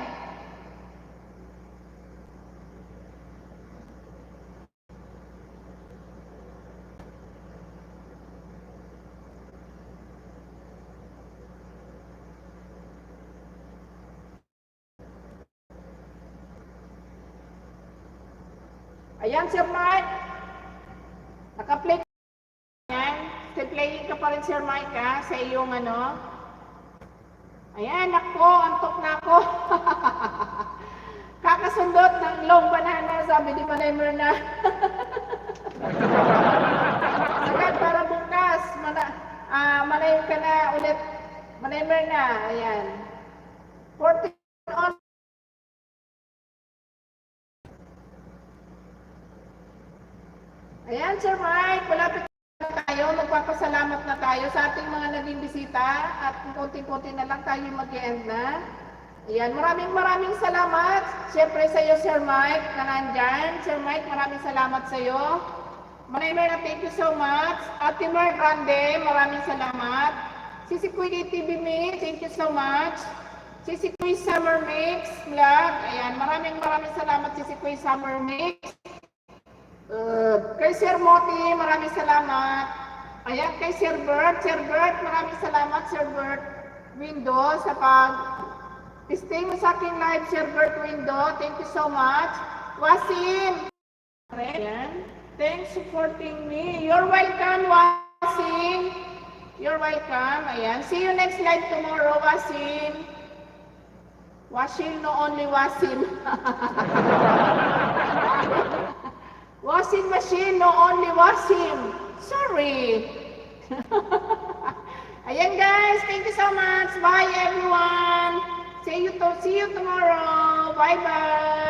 Ayan, Sir Mike. Naka-play ka. Ayan. Still playing ka pa rin, Sir Mike, ha? Sa iyong Ayan, ako, antok na ako. Kakasundot ng long banana, sabi ni Manaymer na. Sagad para bukas, Manaymer ka na ulit. Manaymer na, ayan. 14 on. Ayan, Sir Mike, malapit tayo, magpapasalamat na tayo sa ating mga naging bisita at konti-konti na lang tayo mag-end na. Ayan, maraming salamat. Siyempre sa iyo, Sir Mike, na nandyan. Sir Mike, maraming salamat sa iyo. Manaymer na thank you so much. Ate Mar Grande, maraming salamat. Sisi Kuy TV Me, thank you so much. Sisi Kuy Summer Mix Vlog, ayan, maraming salamat Sisi Kuy Summer Mix. Kay Sir Moti, maraming salamat. Ayan, kay Sir Bert, maraming salamat Sir Bert Window sa stay mo sa aking live, Sir Bert Window. Thank you so much. Wasim. Ayan. Thanks supporting me. You're welcome, Wasim. You're welcome. Ayan. See you next live tomorrow, Wasim. Wasim, no only Wasim. Washing machine, no only Wasim. Sorry. Ayan guys, thank you so much. Bye everyone. See you tomorrow. Bye bye.